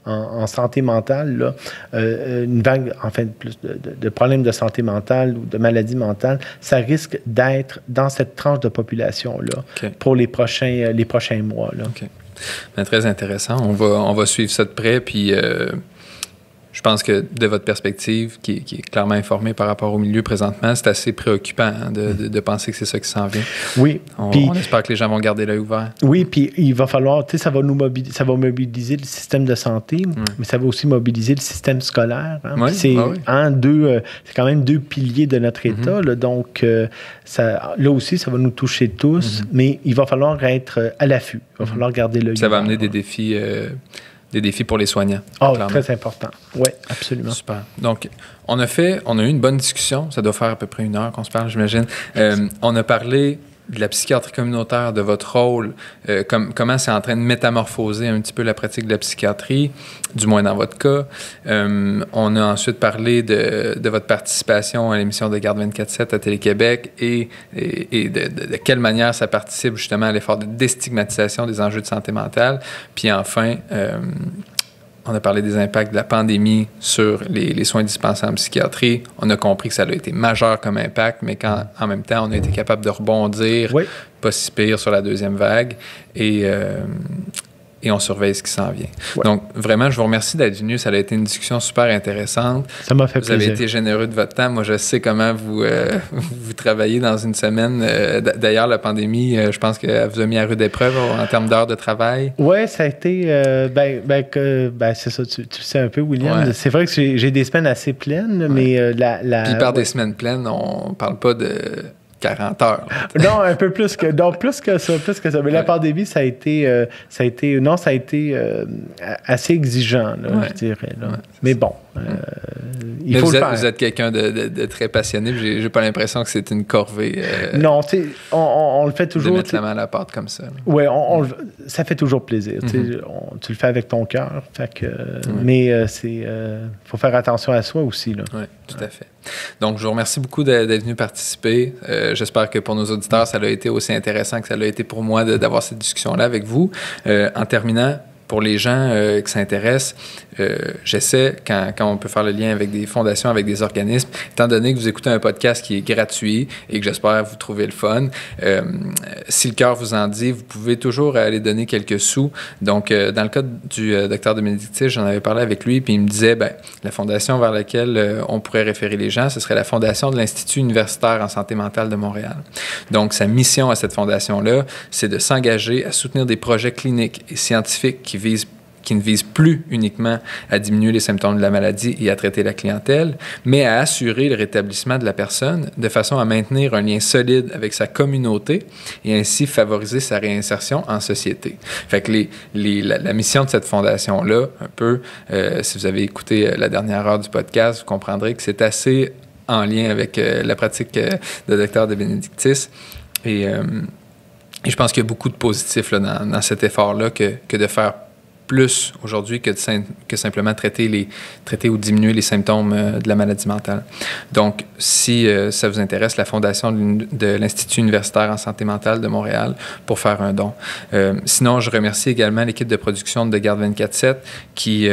Speaker 2: en santé mentale, là, une vague, enfin, plus de problèmes de santé mentale ou de maladies mentales, ça risque d'être dans cette tranche de population-là pour les prochains mois. Là.
Speaker 1: Bien, très intéressant. On va suivre ça de près, puis... je pense que de votre perspective, qui est clairement informée par rapport au milieu présentement, c'est assez préoccupant de penser que c'est ça qui s'en vient.
Speaker 2: Oui.
Speaker 1: On espère que les gens vont garder l'œil ouvert.
Speaker 2: Oui, puis il va falloir, tu sais, ça va mobiliser le système de santé, mais ça va aussi mobiliser le système scolaire. Hein?
Speaker 1: Oui,
Speaker 2: c'est c'est quand même 2 piliers de notre État. Là, donc, là aussi, ça va nous toucher tous, mais il va falloir être à l'affût. Il va falloir garder l'œil ouvert.
Speaker 1: Ça va amener des défis pour les soignants.
Speaker 2: Très important. Oui, absolument.
Speaker 1: Super. Donc, on a eu une bonne discussion. Ça doit faire à peu près 1 heure qu'on se parle, j'imagine. On a parlé de la psychiatrie communautaire, de votre rôle, comment c'est en train de métamorphoser un petit peu la pratique de la psychiatrie, du moins dans votre cas. On a ensuite parlé de votre participation à l'émission de Garde 24/7 à Télé-Québec et de quelle manière ça participe justement à l'effort de déstigmatisation des enjeux de santé mentale. Puis enfin, on a parlé des impacts de la pandémie sur les soins dispensés en psychiatrie. On a compris que ça a été majeur comme impact, mais en même temps, on a été capable de rebondir, pas si pire sur la 2e vague, et on surveille ce qui s'en vient.
Speaker 2: Ouais.
Speaker 1: Donc, vraiment, je vous remercie d'être venu. Ça a été une discussion super intéressante.
Speaker 2: Ça m'a fait plaisir.
Speaker 1: Vous avez été généreux de votre temps. Moi, je sais comment vous travaillez dans une semaine. D'ailleurs, la pandémie, je pense qu'elle vous a mis à rude épreuve en termes d'heures de travail.
Speaker 2: Oui, ça a été... c'est ça, tu le sais un peu, William. Ouais. C'est vrai que j'ai des semaines assez pleines, mais
Speaker 1: Puis par des semaines pleines, on parle pas de 40 heures.
Speaker 2: Non, un peu plus que... Non, plus que ça. Mais la pandémie, ça a été assez exigeant, là, je dirais. Là. Ouais, mais bon, il faut le faire.
Speaker 1: Vous êtes quelqu'un de très passionné. J'ai pas l'impression que c'est une corvée.
Speaker 2: Non, tu sais, on le fait toujours...
Speaker 1: De mettre la main à la pâte comme ça.
Speaker 2: Oui, ça fait toujours plaisir. Tu le fais avec ton cœur. Mais faut faire attention à soi aussi.
Speaker 1: Oui, tout à fait. Donc, je vous remercie beaucoup d'être venu participer. J'espère que pour nos auditeurs, ça a été aussi intéressant que ça l'a été pour moi d'avoir cette discussion-là avec vous. En terminant, pour les gens qui s'intéressent, j'essaie, quand on peut faire le lien avec des fondations, avec des organismes, étant donné que vous écoutez un podcast qui est gratuit et que j'espère vous trouver le fun, si le cœur vous en dit, vous pouvez toujours aller donner quelques sous. Donc, dans le cas du docteur de Benedictis, j'en avais parlé avec lui, puis il me disait, la fondation vers laquelle on pourrait référer les gens, ce serait la fondation de l'Institut universitaire en santé mentale de Montréal. Donc, sa mission à cette fondation-là, c'est de s'engager à soutenir des projets cliniques et scientifiques qui ne visent plus uniquement à diminuer les symptômes de la maladie et à traiter la clientèle, mais à assurer le rétablissement de la personne de façon à maintenir un lien solide avec sa communauté et ainsi favoriser sa réinsertion en société. Fait que la mission de cette fondation-là, un peu, si vous avez écouté la dernière heure du podcast, vous comprendrez que c'est assez en lien avec la pratique de docteur de Benedictis. Et je pense qu'il y a beaucoup de positifs là, dans cet effort-là que de faire plus aujourd'hui que simplement traiter ou diminuer les symptômes de la maladie mentale. Donc, si ça vous intéresse, la fondation de l'Institut universitaire en santé mentale de Montréal pour faire un don. Sinon, je remercie également l'équipe de production de Garde 24/7 qui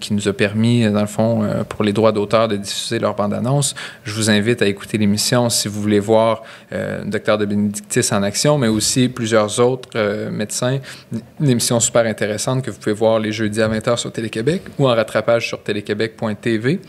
Speaker 1: nous a permis, dans le fond, pour les droits d'auteur, de diffuser leur bande-annonce. Je vous invite à écouter l'émission si vous voulez voir Dr de Benedictis en action, mais aussi plusieurs autres médecins. Une émission super intéressante que vous pouvez voir les jeudis à 20h sur Télé-Québec ou en rattrapage sur téléquébec.tv.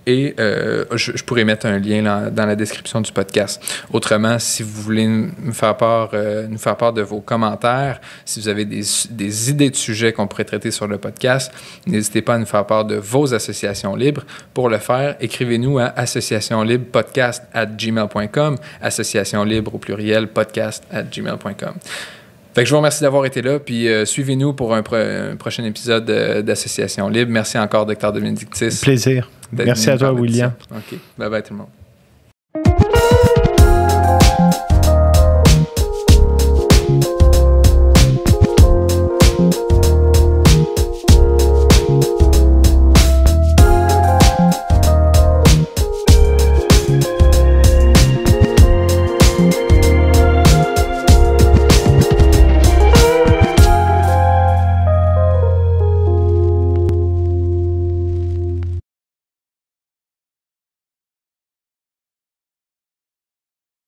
Speaker 1: Et je pourrais mettre un lien dans la description du podcast. Autrement, si vous voulez nous faire part de vos commentaires, si vous avez des idées de sujets qu'on pourrait traiter sur le podcast, n'hésitez pas à nous faire part de vos associations libres. Pour le faire, écrivez-nous à associationlibres.podcast@gmail.com, association libre au pluriel podcast@gmail.com. Fait que je vous remercie d'avoir été là, puis suivez-nous pour un prochain épisode d'Association Libre. Merci encore, Dr de Benedictis.
Speaker 2: Plaisir. Merci à toi, William.
Speaker 1: OK. Bye-bye tout le monde.